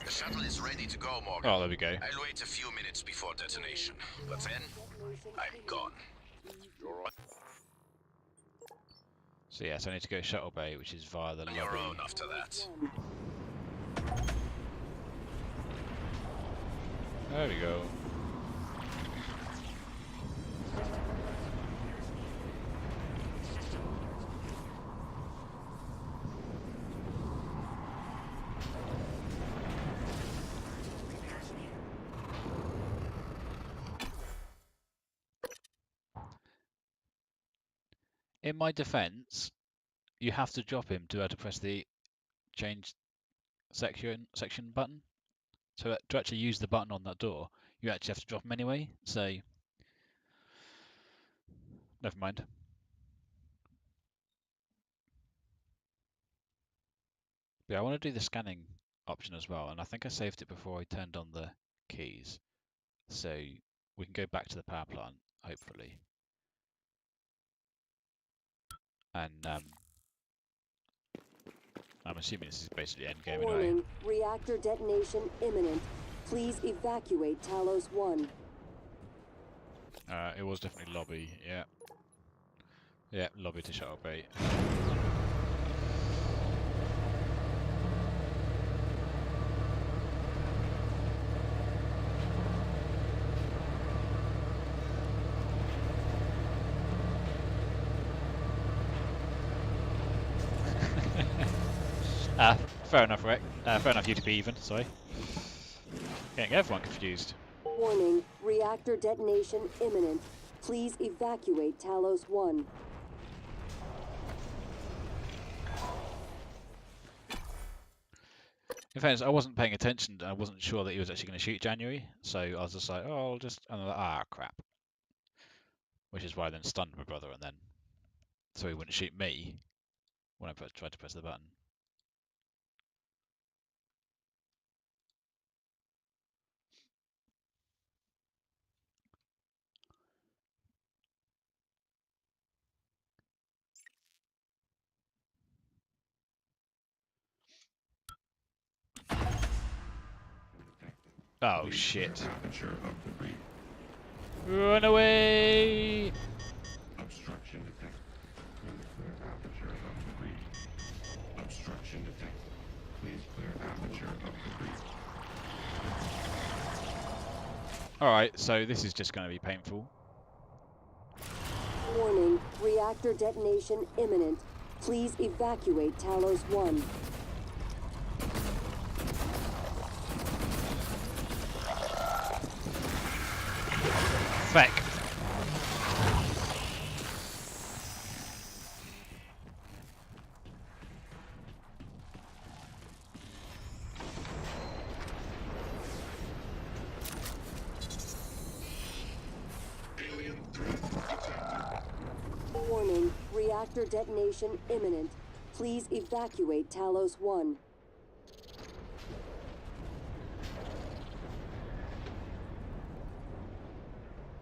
Speaker 5: The shuttle is ready to go, Morgan.
Speaker 1: Oh, there we go.
Speaker 5: I'll wait a few minutes before detonation, but then I'm gone.
Speaker 1: So yes, I need to go Shuttle Bay, which is via the
Speaker 5: On
Speaker 1: lobby.
Speaker 5: your own after that.
Speaker 1: There we go. In my defense, you have to drop him to be able to press the change section button. So to actually use the button on that door, you actually have to drop him anyway. So never mind. But yeah, I want to do the scanning option as well, and I think I saved it before I turned on the keys. So we can go back to the power plant, hopefully. And I'm assuming this is basically endgame anyway.
Speaker 9: Warning, reactor detonation imminent. Please evacuate Talos 1.
Speaker 1: It was definitely lobby, yeah. Yeah, lobby to Shuttle Bay. Fair enough, Rick. Fair enough, you to be even. Sorry. Getting everyone confused.
Speaker 9: Warning, reactor detonation imminent. Please evacuate Talos 1.
Speaker 1: In fairness, I wasn't paying attention. I wasn't sure that he was actually going to shoot January, so I was just like, "Oh, I'll just," and I'm like, "Ah, crap." Which is why I then stunned my brother, and then so he wouldn't shoot me when I tried to press the button. Oh shit! Run away!
Speaker 4: Obstruction detected. Please clear aperture of debris. Obstruction detected. Please clear aperture of debris.
Speaker 1: Alright, so this is just going to be painful.
Speaker 9: Warning, reactor detonation imminent. Please evacuate Talos 1.
Speaker 1: Feck!
Speaker 9: Warning, reactor detonation imminent. Please evacuate Talos 1.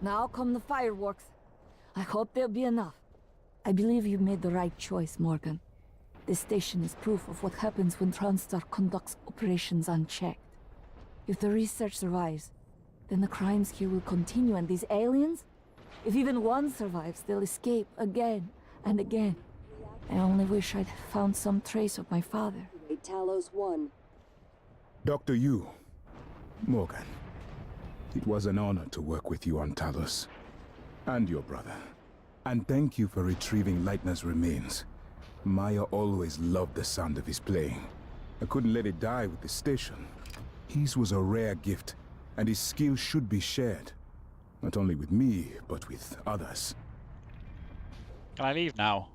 Speaker 10: Now come the fireworks. I hope there'll be enough. I believe you made the right choice, Morgan. This station is proof of what happens when Transstar conducts operations unchecked. If the research survives, then the crimes here will continue, and these aliens? If even one survives, they'll escape again and again. I only wish I'd found some trace of my father.
Speaker 9: Talos 1.
Speaker 11: Dr. Yu, Morgan, it was an honor to work with you on Talos. And your brother. And thank you for retrieving Leitner's remains. Maya always loved the sound of his playing. I couldn't let it die with the station. His was a rare gift, and his skill should be shared. Not only with me, but with others.
Speaker 1: Can I leave now?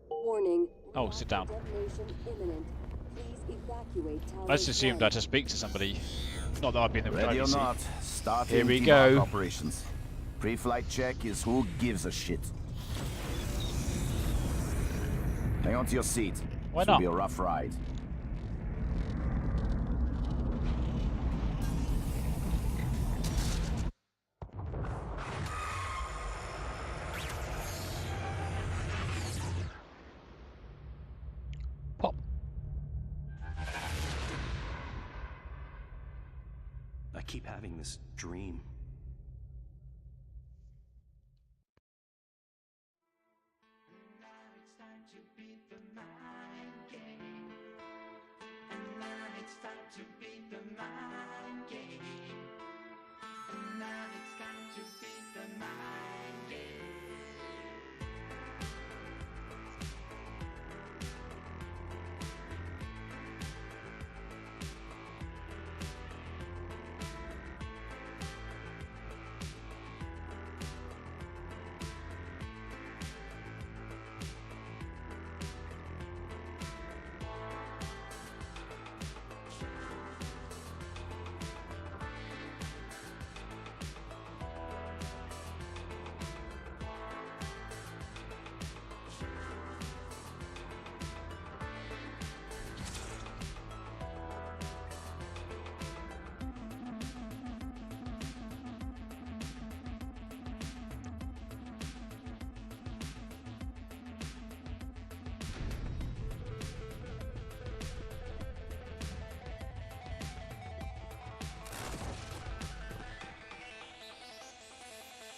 Speaker 9: Warning.
Speaker 1: Oh, sit down.
Speaker 9: Detonation imminent. Please evacuate Talos
Speaker 1: I just assumed
Speaker 9: 1.
Speaker 1: I had to speak to somebody. Not that I'd be in the
Speaker 12: Ready or
Speaker 1: driver's seat.
Speaker 12: not, starting
Speaker 1: Here we
Speaker 12: teamwork
Speaker 1: go.
Speaker 12: operations. Pre-flight check is who gives a shit. Hang on to your seat.
Speaker 1: Why
Speaker 12: This will
Speaker 1: not?
Speaker 12: be a rough ride.
Speaker 1: Pop.
Speaker 5: I keep having this dream.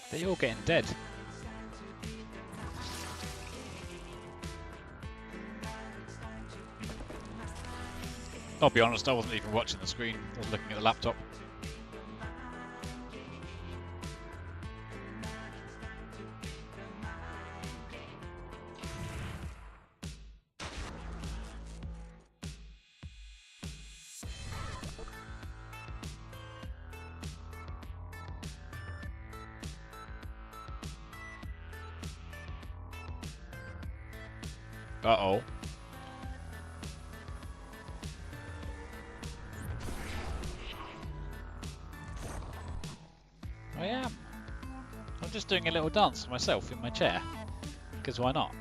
Speaker 1: They're all getting dead. I'll be honest, I wasn't even watching the screen. I was looking at the laptop. Uh-oh. I am. I'm just doing a little dance to myself in my chair. Because why not?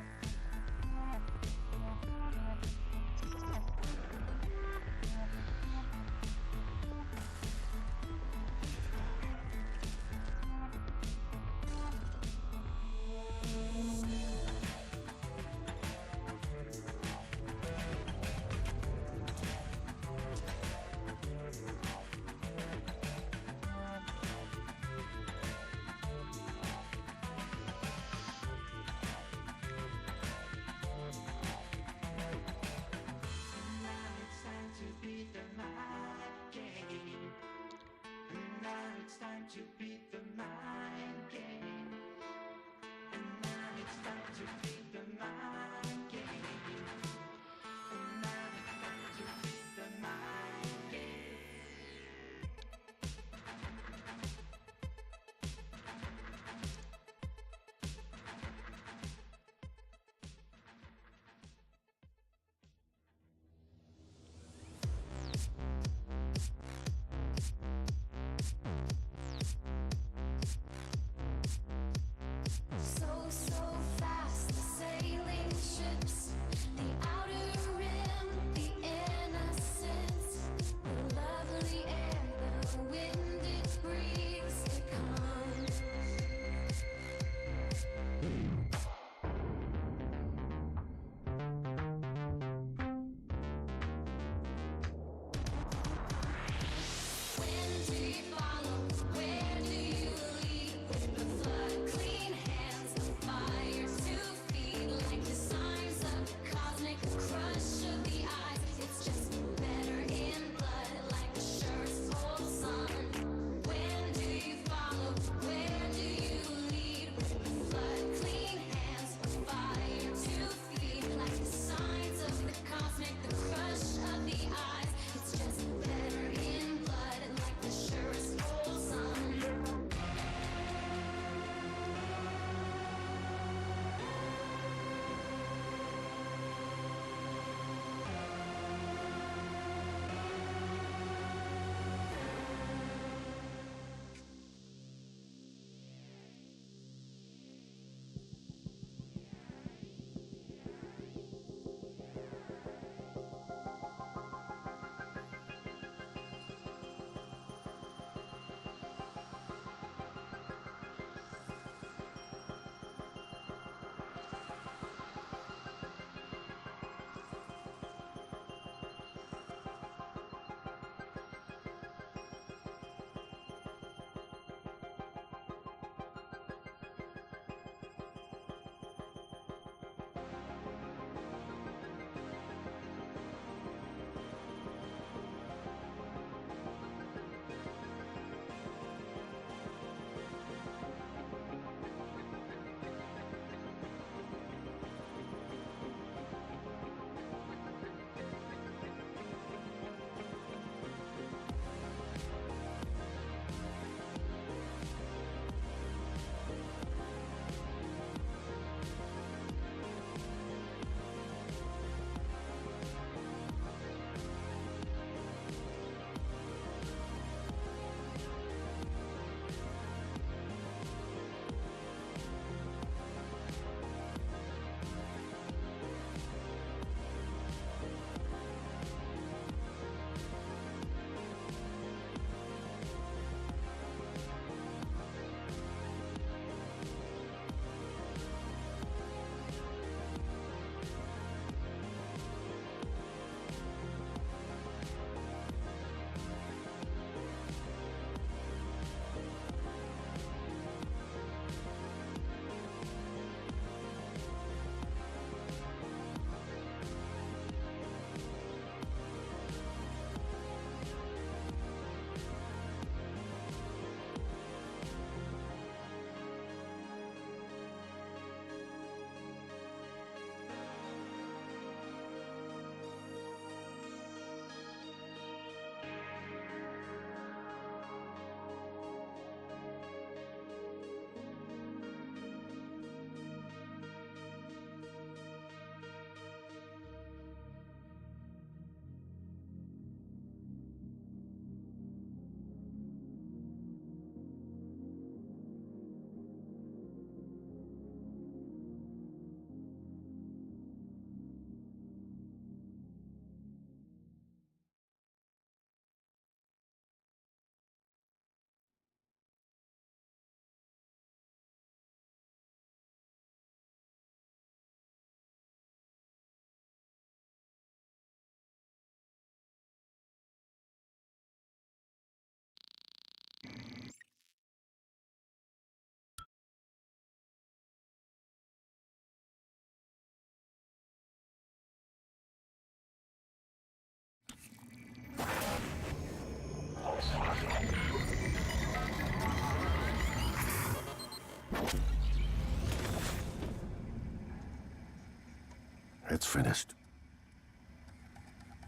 Speaker 3: It's finished.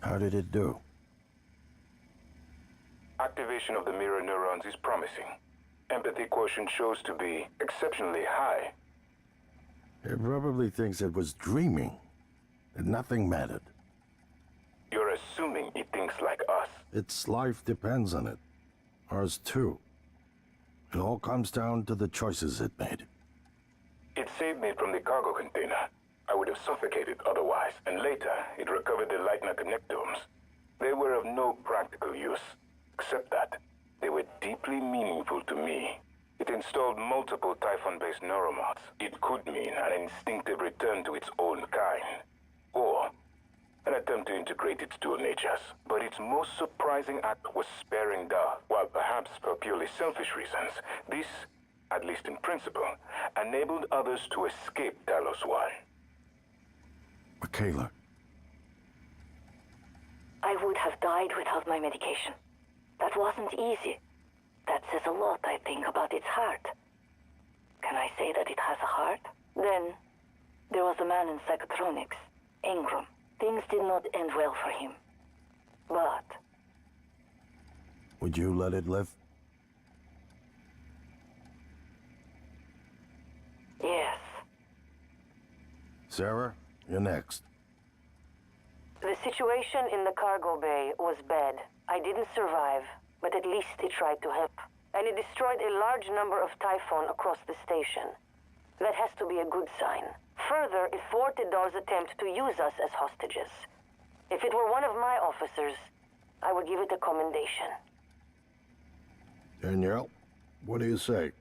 Speaker 3: How did it do?
Speaker 11: Activation of the mirror neurons is promising. Empathy quotient shows to be exceptionally high.
Speaker 3: It probably thinks it was dreaming, and nothing mattered.
Speaker 11: You're assuming it thinks like us.
Speaker 3: Its life depends on it. Ours too. It all comes down to the choices it made.
Speaker 11: It saved me from the cargo container. I would have suffocated otherwise, and later it recovered the Leitner connectomes. They were of no practical use, except that they were deeply meaningful to me. It installed multiple Typhon-based neuromods. It could mean an instinctive return to its own kind, or an attempt to integrate its dual natures. But its most surprising act was sparing Dar. While perhaps for purely selfish reasons, this, at least in principle, enabled others to escape Talos 1.
Speaker 3: Michaela.
Speaker 10: I would have died without my medication. That wasn't easy. That says a lot, I think, about its heart. Can I say that it has a heart? Then, there was a man in psychotronics, Ingram. Things did not end well for him. But...
Speaker 3: Would you let it live?
Speaker 10: yes.
Speaker 3: Sarah, you're next.
Speaker 10: The situation in the cargo bay was bad. I didn't survive, but at least it tried to help. And it destroyed a large number of Typhon across the station. That has to be a good sign. Further, it thwarted Dar's attempt to use us as hostages. If it were one of my officers, I would give it a commendation.
Speaker 3: Danielle, what do you say?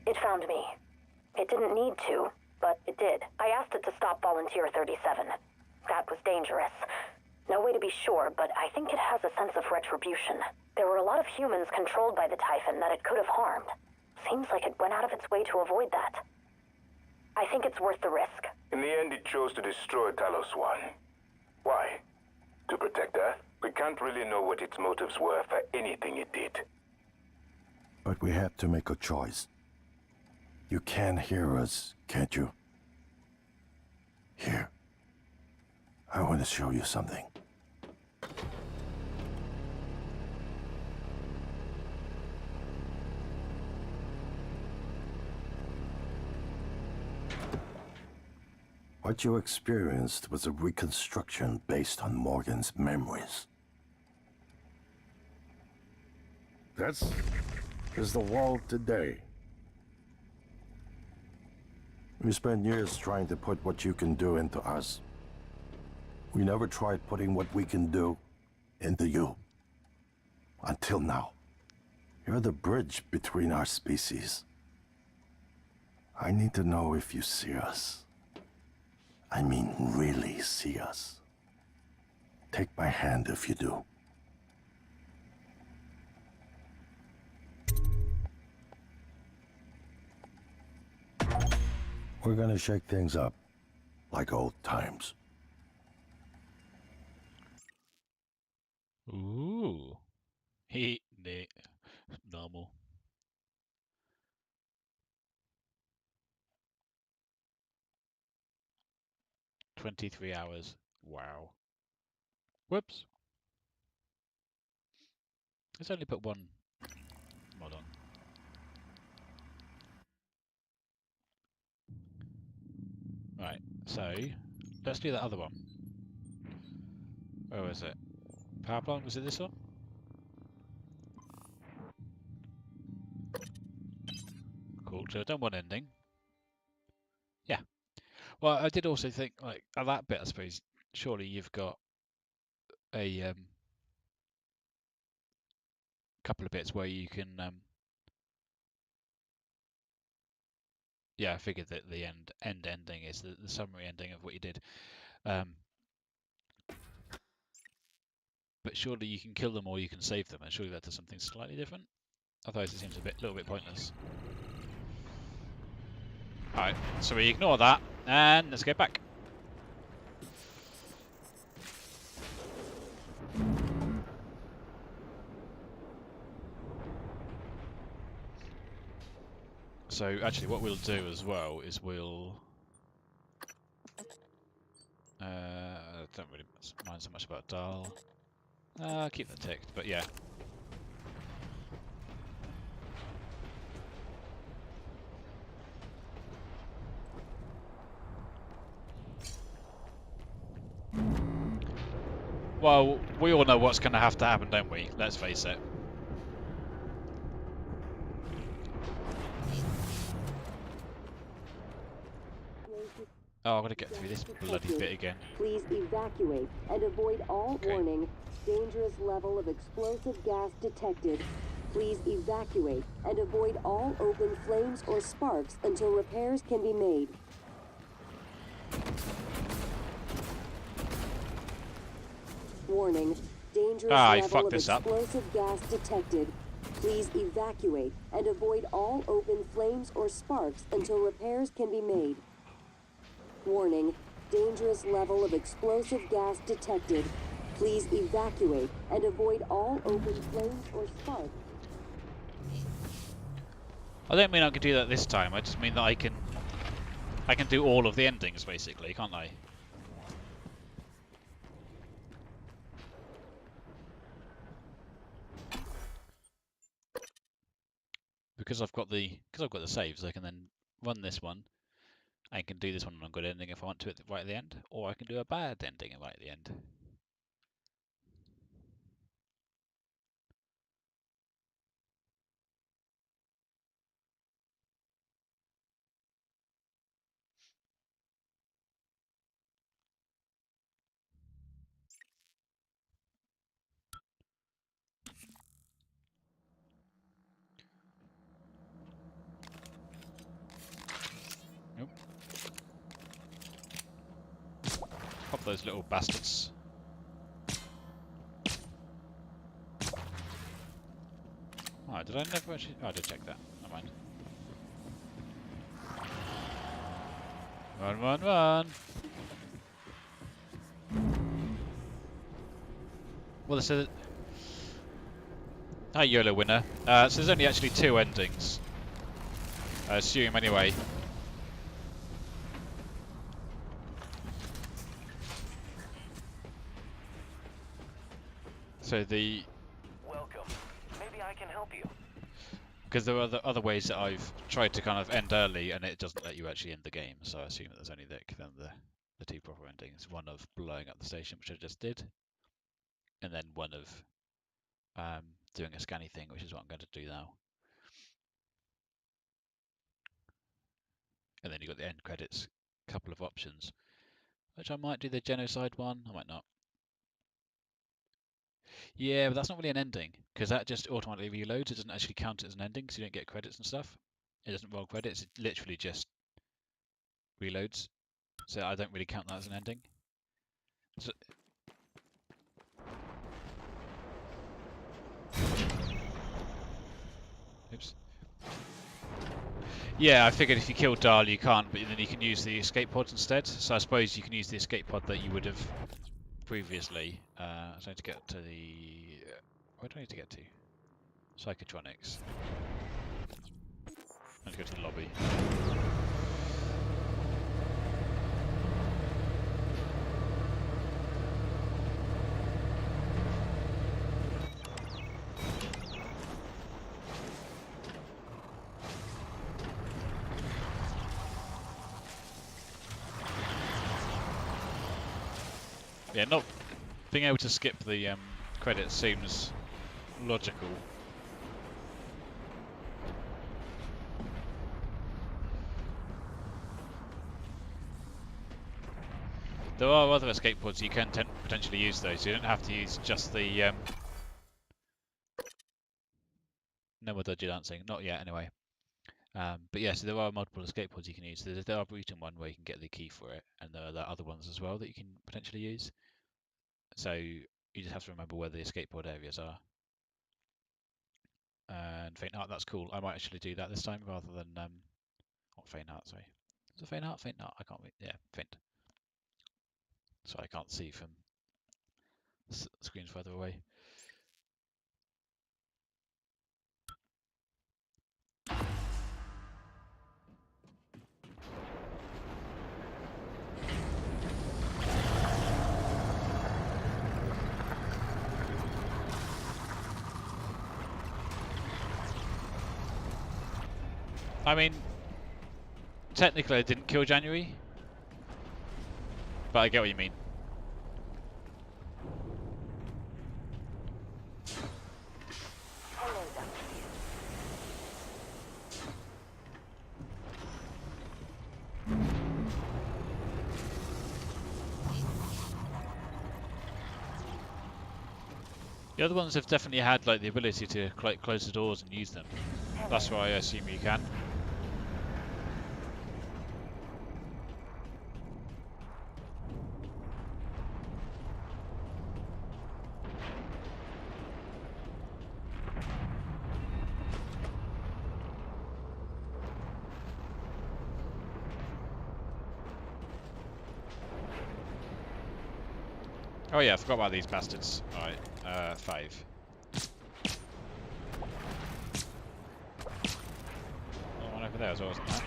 Speaker 10: It found me. It didn't need to, but it did. I asked it to stop Volunteer 37. That was dangerous. No way to be sure, but I think it has a sense of retribution. There were a lot of humans controlled by the Typhon that it could have harmed. Seems like it went out of its way to avoid that. I think it's worth the risk.
Speaker 11: In the end, it chose to destroy Talos 1. Why? To protect Earth? We can't really know what its motives were for anything it did.
Speaker 3: But we had to make a choice. You can hear us, can't you? Here. I want to show you something. What you experienced was a reconstruction based on Morgan's memories. This is the world today. We spent years trying to put what you can do into us. We never tried putting what we can do into you. Until now. You're the bridge between our species. I need to know if you see us. I mean, really see us. Take my hand if you do. We're gonna shake things up, like old times.
Speaker 1: Ooh. Normal. "23 hours. Wow. Whoops. Let's only put one mod on. Right, so let's do that other one. Where was it? Power plant, was it this one? Cool, so I've done one ending. Yeah. Well, I did also think, like, at that bit, I suppose, surely you've got a couple of bits where you can, yeah, I figured that the end ending is the summary ending of what you did. But surely you can kill them or you can save them, and surely that does something slightly different. Otherwise, it seems a little bit pointless. Alright, so we ignore that, and let's get back. So actually, what we'll do as well is we'll. I don't really mind so much about dial. Keep that ticked, but yeah. Well, we all know what's going to have to happen, don't we? Let's face it. Oh, I'm going to get through this bloody bit again.
Speaker 9: Please evacuate and avoid all warning. Dangerous level of explosive gas detected. Please evacuate and avoid all open flames or sparks until repairs can be made. Warning. Dangerous level of explosive gas detected. Please evacuate and avoid all open flames or sparks until repairs can be made. Warning. Dangerous level of explosive gas detected. Please evacuate and avoid all open flames or sparks.
Speaker 1: I don't mean I can do that this time. I just mean that I can do all of the endings basically, can't I? Because I've got the saves, I can then run this one. I can do this one on a good ending if I want to right at the end, or I can do a bad ending right at the end. Nope. Pop those little bastards. Oh, did I never actually... Oh, I did check that. Never mind. Run, run, run! Well, this is... Hi, YOLO winner. So there's only actually 2 endings. I assume, anyway. So the...
Speaker 8: Welcome. Maybe I can help you.
Speaker 1: Because there are other ways that I've tried to kind of end early, and it doesn't let you actually end the game. So I assume that there's only the 2 proper endings. One of blowing up the station, which I just did, and then one of doing a scanny thing, which is what I'm going to do now. And then you've got the end credits, couple of options, which I might do the genocide one, I might not. Yeah, but that's not really an ending, because that just automatically reloads. It doesn't actually count it as an ending, because you don't get credits and stuff. It doesn't roll credits, it literally just reloads. So I don't really count that as an ending. So, oops. Yeah, I figured if you kill Dahl you can't, but then you can use the escape pods instead. So I suppose you can use the escape pod that you would have previously. I was trying to get to the... where do I need to get to? Psychotronics. Let's go to the lobby. Yeah, not being able to skip the credits seems logical. There are other escape pods you can potentially use those. You don't have to use just the no more dodgy dancing, not yet anyway. But yeah, so there are multiple escape pods you can use. There's the Arboretum one where you can get the key for it, and there are the other ones as well that you can potentially use. So you just have to remember where the escape pod areas are. And Faint Heart, that's cool. I might actually do that this time rather than not Faint Heart, sorry. Is it Faint Heart? Faint Heart, I can't read. Yeah, Faint. So I can't see from screens further away. I mean, technically I didn't kill January, but I get what you mean. The other ones have definitely had like the ability to close the doors and use them. That's why I assume you can. Oh yeah, I forgot about these bastards. Alright, 5. Oh, one over there as well, isn't there?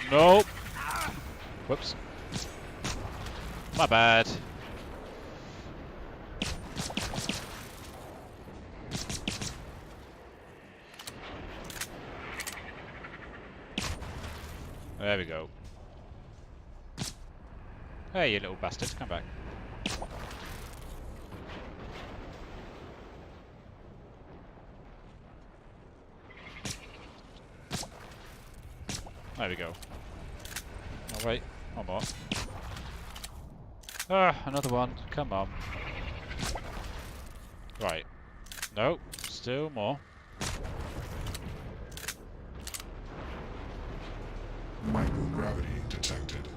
Speaker 1: Nope. Whoops. My bad. There we go. Hey, you little bastard, come back. There we go. Oh wait, one more. Ah, another one. Come on. Right. No, still more.
Speaker 4: Microgravity detected.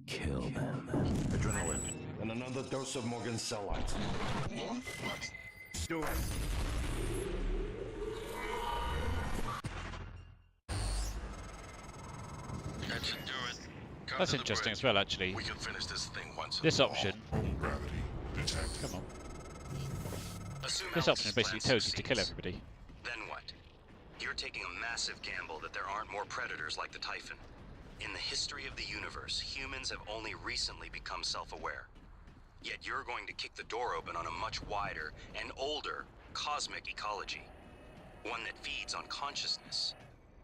Speaker 3: Kill them. Adrenaline. And another dose of Morgan's cell lines. Do it.
Speaker 6: That should do it. Come
Speaker 1: That's
Speaker 6: to the
Speaker 1: interesting
Speaker 6: bridge.
Speaker 1: as well, actually.
Speaker 6: We can finish this thing once.
Speaker 1: This option.
Speaker 4: Gravity detected.
Speaker 1: Come on.
Speaker 5: Assume
Speaker 1: This
Speaker 5: Alex's
Speaker 1: option basically
Speaker 5: plan
Speaker 1: tells you to kill
Speaker 5: succeeds.
Speaker 1: everybody.
Speaker 5: Then what? You're taking a massive gamble that there aren't more predators like the Typhon. In the history of the universe, humans have only recently become self-aware. Yet you're going to kick the door open on a much wider and older cosmic ecology. One that feeds on consciousness.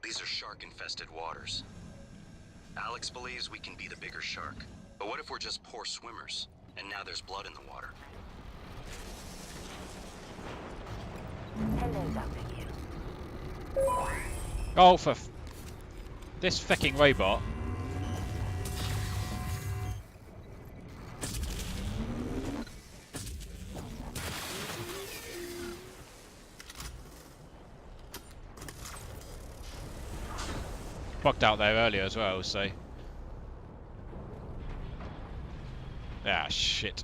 Speaker 5: These are shark-infested waters. Alex believes we can be the bigger shark. But what if we're just poor swimmers, and now there's blood in the water?
Speaker 8: Hello, Dr. Q.
Speaker 1: Oh, for this fucking robot. Bugged out there earlier as well, so. Ah, shit.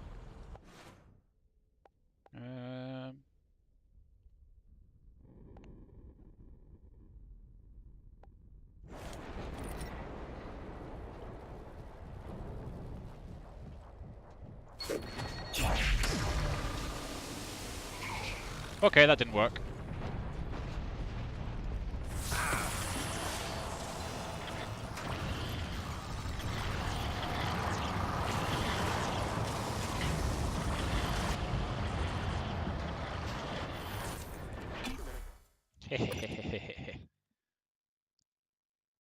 Speaker 1: Okay, that didn't work.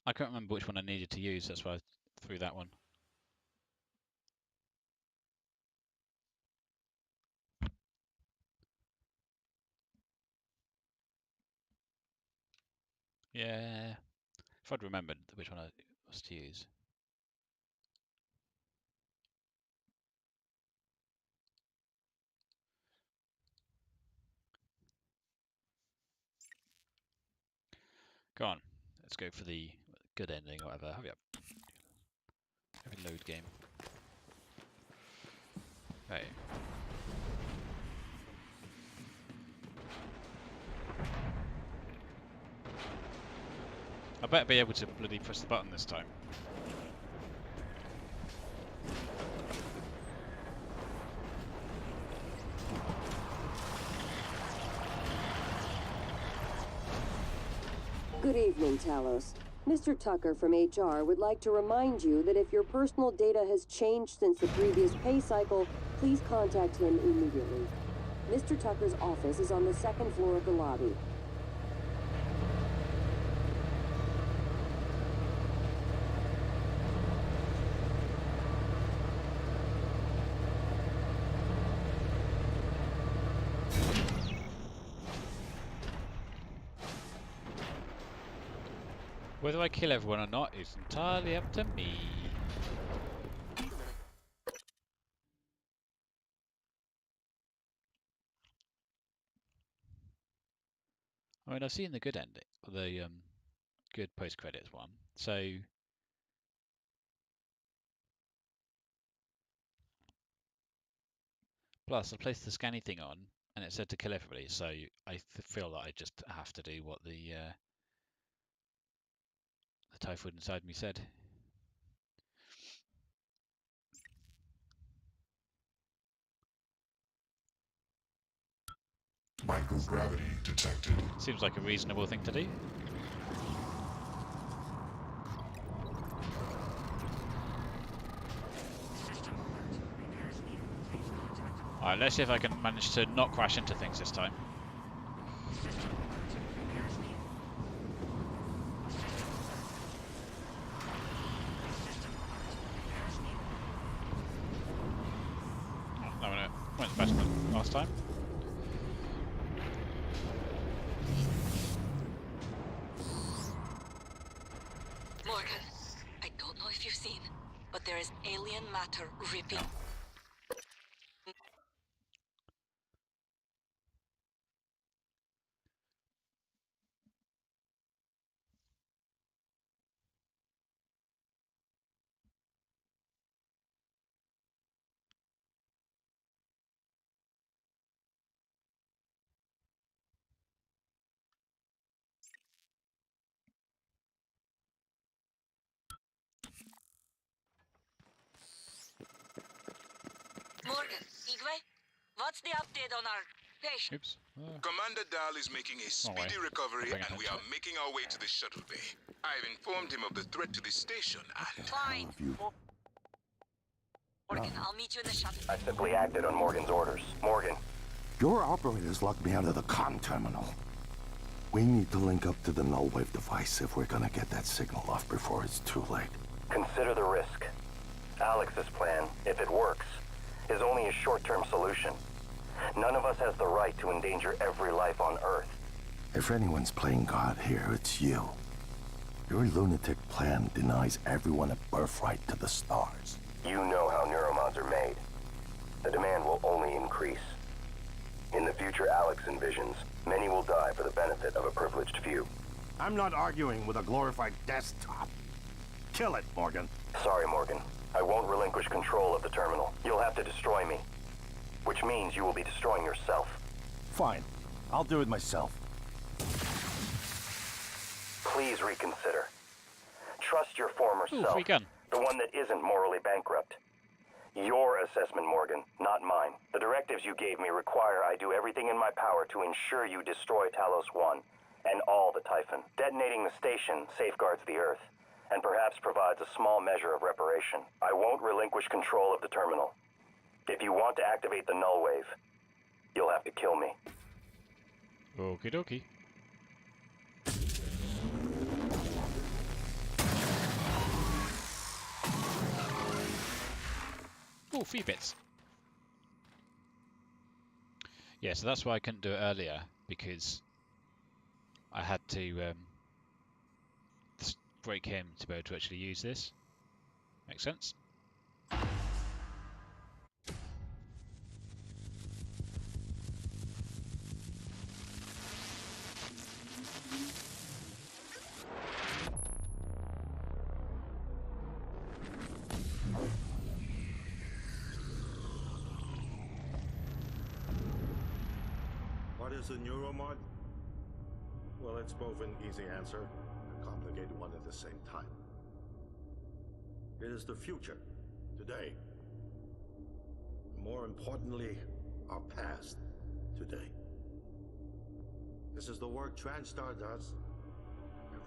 Speaker 1: I can't remember which one I needed to use, that's why I threw that one. Yeah, if I'd remembered which one I was to use. Go on, let's go for the good ending or whatever. Hurry up. Have a load game. Hey. I better be able to bloody press the button this time.
Speaker 9: Good evening, Talos. Mr. Tucker from HR would like to remind you that if your personal data has changed since the previous pay cycle, please contact him immediately. Mr. Tucker's office is on the second floor of the lobby.
Speaker 1: Whether I kill everyone or not is entirely up to me. I mean, I've seen the good ending, the good post-credits one. So plus I placed the scanny thing on, and it said to kill everybody. So I feel that I just have to do what the typhoid inside me said.
Speaker 4: Microgravity detected.
Speaker 1: Seems like a reasonable thing to do. Alright, let's see if I can manage to not crash into things this time. Oh, no, went better than last time.
Speaker 7: Morgan, I don't know if you've seen, but there is alien matter ripping. Morgan, Igwe, what's the update on our patient?
Speaker 1: Oops.
Speaker 6: Commander Dahl is making a speedy recovery, and we are making our way to the shuttle bay. I've informed him of the threat to the station, and...
Speaker 7: Fine. Morgan, I'll meet you in the shuttle.
Speaker 8: I simply acted on Morgan's orders. Morgan.
Speaker 3: Your operators locked me out of the comm terminal. We need to link up to the null wave device if we're gonna get that signal off before it's too late.
Speaker 8: Consider the risk. Alex's plan, if it works, is only a short-term solution. None of us has the right to endanger every life on Earth.
Speaker 3: If anyone's playing God here, it's you. Your lunatic plan denies everyone a birthright to the stars.
Speaker 8: You know how neuromods are made. The demand will only increase. In the future Alex envisions, many will die for the benefit of a privileged few.
Speaker 3: I'm not arguing with a glorified desktop. Kill it, Morgan.
Speaker 8: Sorry, Morgan. I won't relinquish control of the terminal. You'll have to destroy me. Which means you will be destroying yourself.
Speaker 3: Fine. I'll do it myself.
Speaker 8: Please reconsider. Trust your former
Speaker 1: Ooh,
Speaker 8: self.
Speaker 1: free gun.
Speaker 8: The one that isn't morally bankrupt. Your assessment, Morgan, not mine. The directives you gave me require I do everything in my power to ensure you destroy Talos 1 and all the Typhon. Detonating the station safeguards the Earth, and perhaps provides a small measure of reparation. I won't relinquish control of the terminal. If you want to activate the null wave, you'll have to kill me.
Speaker 1: Okie dokie. Oh, free bits. Yeah, so that's why I couldn't do it earlier, because I had to break him to be able to actually use this. Makes sense?
Speaker 13: What is a neuromod? Well, it's both an easy answer and a complicated one at the same time. It is the future, today. More importantly, our past, today. This is the work TranStar does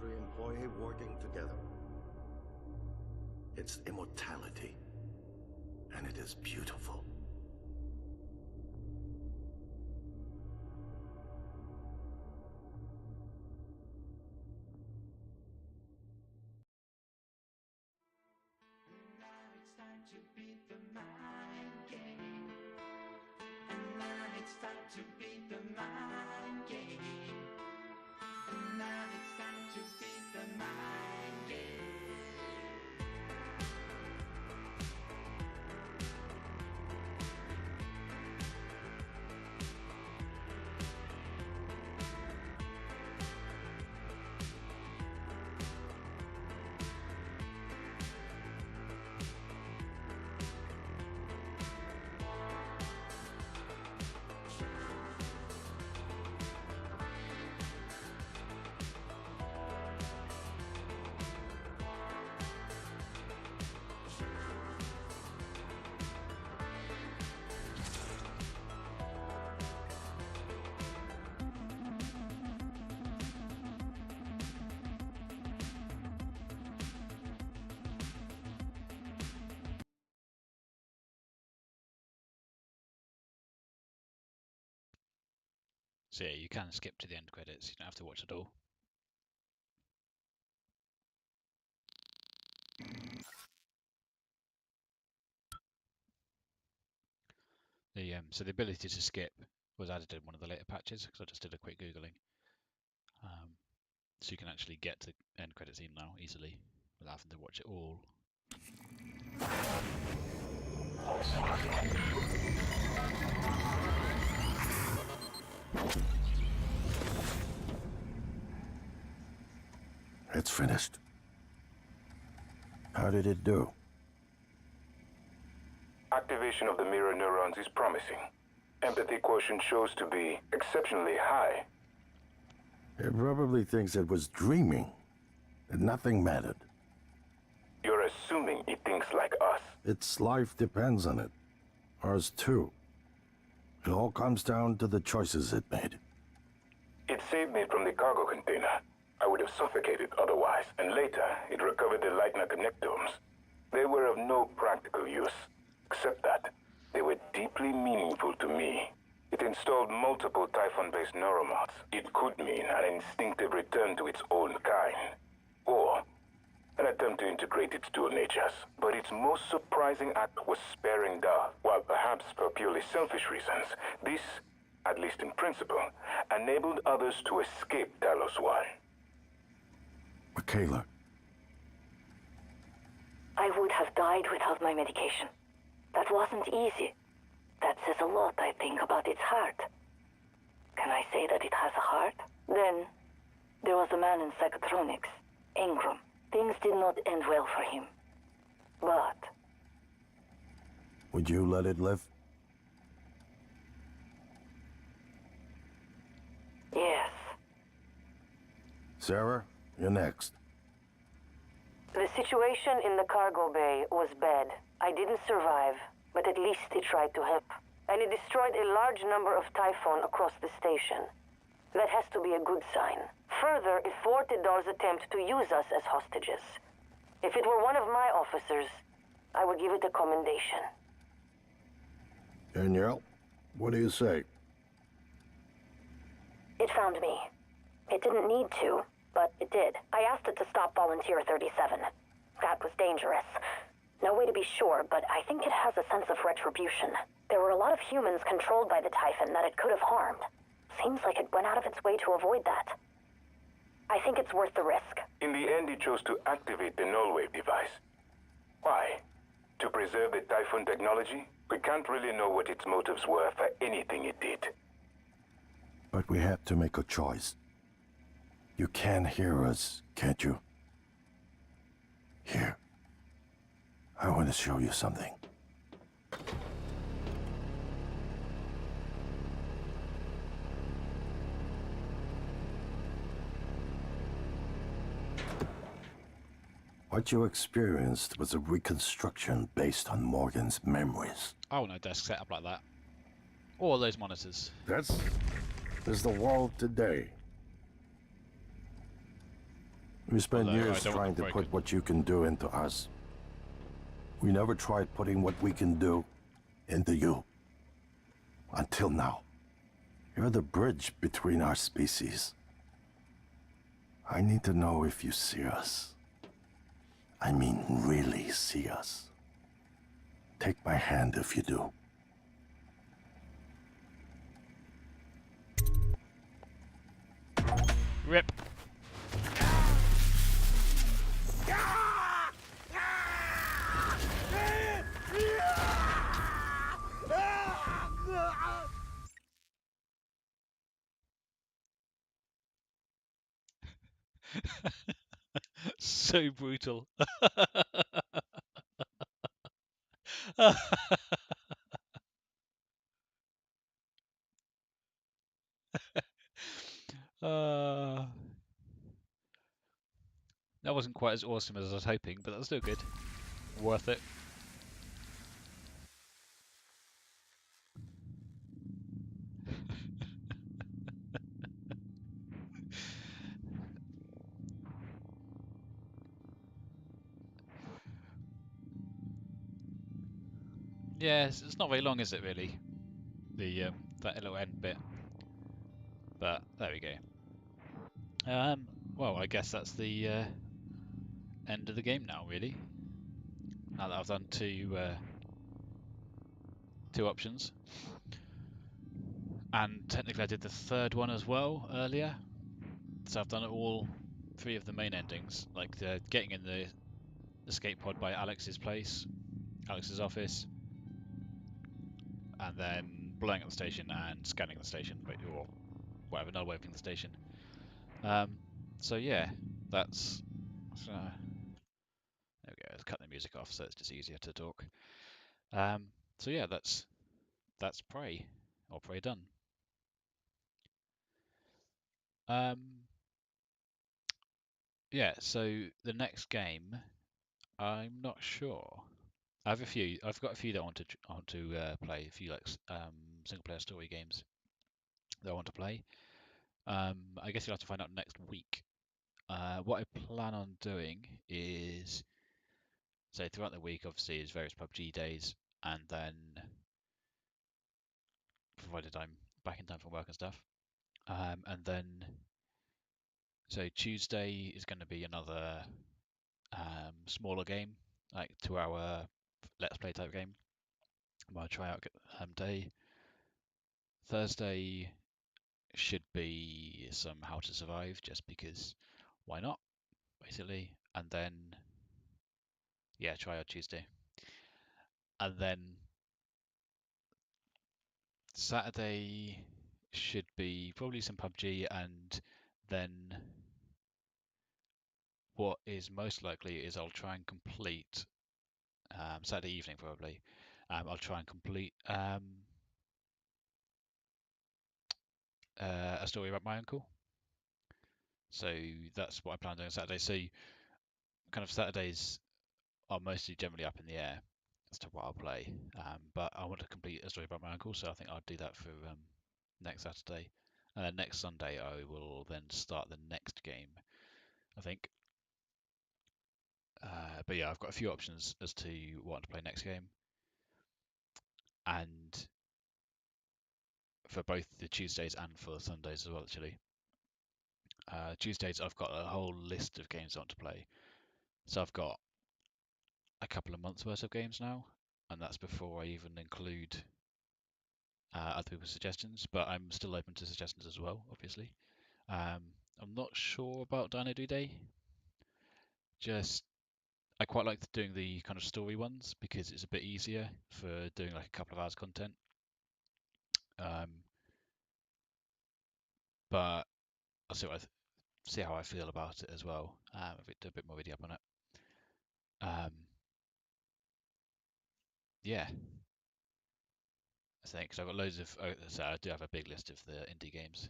Speaker 13: every employee working together. It's immortality, and it is beautiful.
Speaker 1: So yeah, you can skip to the end credits. You don't have to watch it all. So the ability to skip was added in one of the later patches because I just did a quick googling. So you can actually get to end credit scene now easily without having to watch it all.
Speaker 3: It's finished. How did it do?
Speaker 14: Activation of the mirror neurons is promising. Empathy quotient shows to be exceptionally high.
Speaker 3: It probably thinks it was dreaming, and nothing mattered.
Speaker 14: You're assuming it thinks like us.
Speaker 3: Its life depends on it. Ours too. It all comes down to the choices it made.
Speaker 14: It saved me from the cargo container. I would have suffocated otherwise, and later it recovered the Leitner connectomes. They were of no practical use, except that they were deeply meaningful to me. It installed multiple Typhon-based neuromods. It could mean an instinctive return to its own kind, or an attempt to integrate its dual natures. But its most surprising act was sparing Dar. While perhaps for purely selfish reasons, this, at least in principle, enabled others to escape Talos 1.
Speaker 3: Michaela.
Speaker 15: I would have died without my medication. That wasn't easy. That says a lot, I think, about its heart. Can I say that it has a heart? Then, there was a man in psychotronics, Ingram. Things did not end well for him. But...
Speaker 3: Would you let it live?
Speaker 15: yes.
Speaker 3: Sarah, you're next.
Speaker 15: The situation in the cargo bay was bad. I didn't survive, but at least it tried to help. And it destroyed a large number of Typhon across the station. That has to be a good sign. Further, it thwarted Dar's attempt to use us as hostages. If it were one of my officers, I would give it a commendation.
Speaker 3: Danielle, what do you say?
Speaker 15: It found me. It didn't need to, but it did. I asked it to stop Volunteer 37. That was dangerous. No way to be sure, but I think it has a sense of retribution. There were a lot of humans controlled by the Typhon that it could have harmed. Seems like it went out of its way to avoid that. I think it's worth the risk.
Speaker 14: In the end, it chose to activate the null-wave device. Why? To preserve the Typhon technology? We can't really know what its motives were for anything it did.
Speaker 3: But we had to make a choice. You can hear us, can't you? Here. I want to show you something. What you experienced was a reconstruction based on Morgan's memories.
Speaker 1: Oh, no desk set up like that. Or those monitors.
Speaker 3: That's the world today. We spent
Speaker 1: Although I
Speaker 3: years
Speaker 1: don't want
Speaker 3: trying to
Speaker 1: them
Speaker 3: put
Speaker 1: broken.
Speaker 3: what you can do into us. We never tried putting what we can do into you. Until now. You're the bridge between our species. I need to know if you see us. I mean, really see us. Take my hand if you do.
Speaker 1: Rip. So brutal. uh, that wasn't quite as awesome as I was hoping, but that's still good. Worth it. Yeah, it's not very long, is it really? The that little end bit. But there we go. Well, I guess that's the end of the game now, really. Now that I've done two options, and technically I did the third one as well earlier. So I've done all three of the main endings, like getting in the escape pod by Alex's place, Alex's office, and then blowing up the station and scanning the station, or whatever, null waving the station. So yeah, that's. There we go. Let's cut the music off so it's just easier to talk. So yeah, that's Prey, or Prey done. Yeah, so the next game, I'm not sure. I have a few. I've got a few that I want to play. A few like single player story games that I want to play. I guess you'll have to find out next week. What I plan on doing is, so throughout the week, obviously, is various PUBG days, and then provided I'm back in time for work and stuff, and then so Tuesday is going to be another smaller game, like 2-hour let's play type game. I'm gonna try out day. Thursday should be some How to Survive, just because why not, basically. And then yeah, try out Tuesday. And then Saturday should be probably some PUBG, and then what is most likely is I'll try and complete Saturday evening probably. I'll try and complete a story about my uncle. So that's what I plan on doing on Saturday. So kind of Saturdays are mostly generally up in the air as to what I'll play. But I want to complete a story about my uncle, so I think I'll do that for next Saturday. And then next Sunday I will then start the next game, I think. But yeah, I've got a few options as to what to play next game. And for both the Tuesdays and for the Sundays as well, actually. Tuesdays I've got a whole list of games I want to play. So I've got a couple of months worth of games now, and that's before I even include other people's suggestions, but I'm still open to suggestions as well, obviously. I'm not sure about Dino Do Day. Just, I quite like doing the kind of story ones because it's a bit easier for doing like a couple of hours content. But I'll see how I feel about it as well. If we do a bit more video up on it. Yeah, I think so. I've got loads of. So I do have a big list of the indie games.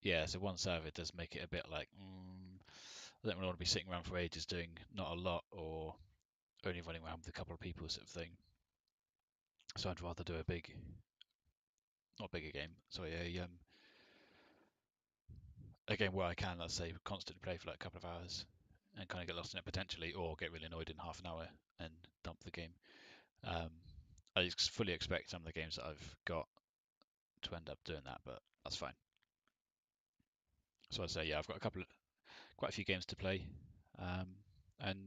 Speaker 1: Yeah, so one server does make it a bit like, I don't really want to be sitting around for ages doing not a lot, or only running around with a couple of people sort of thing. So I'd rather do a not bigger game, sorry, a game where I can, let's say, constantly play for like a couple of hours and kind of get lost in it potentially, or get really annoyed in half an hour and dump the game. I fully expect some of the games that I've got to end up doing that, but that's fine. So I'd say, yeah, I've got quite a few games to play, and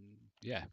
Speaker 1: yeah,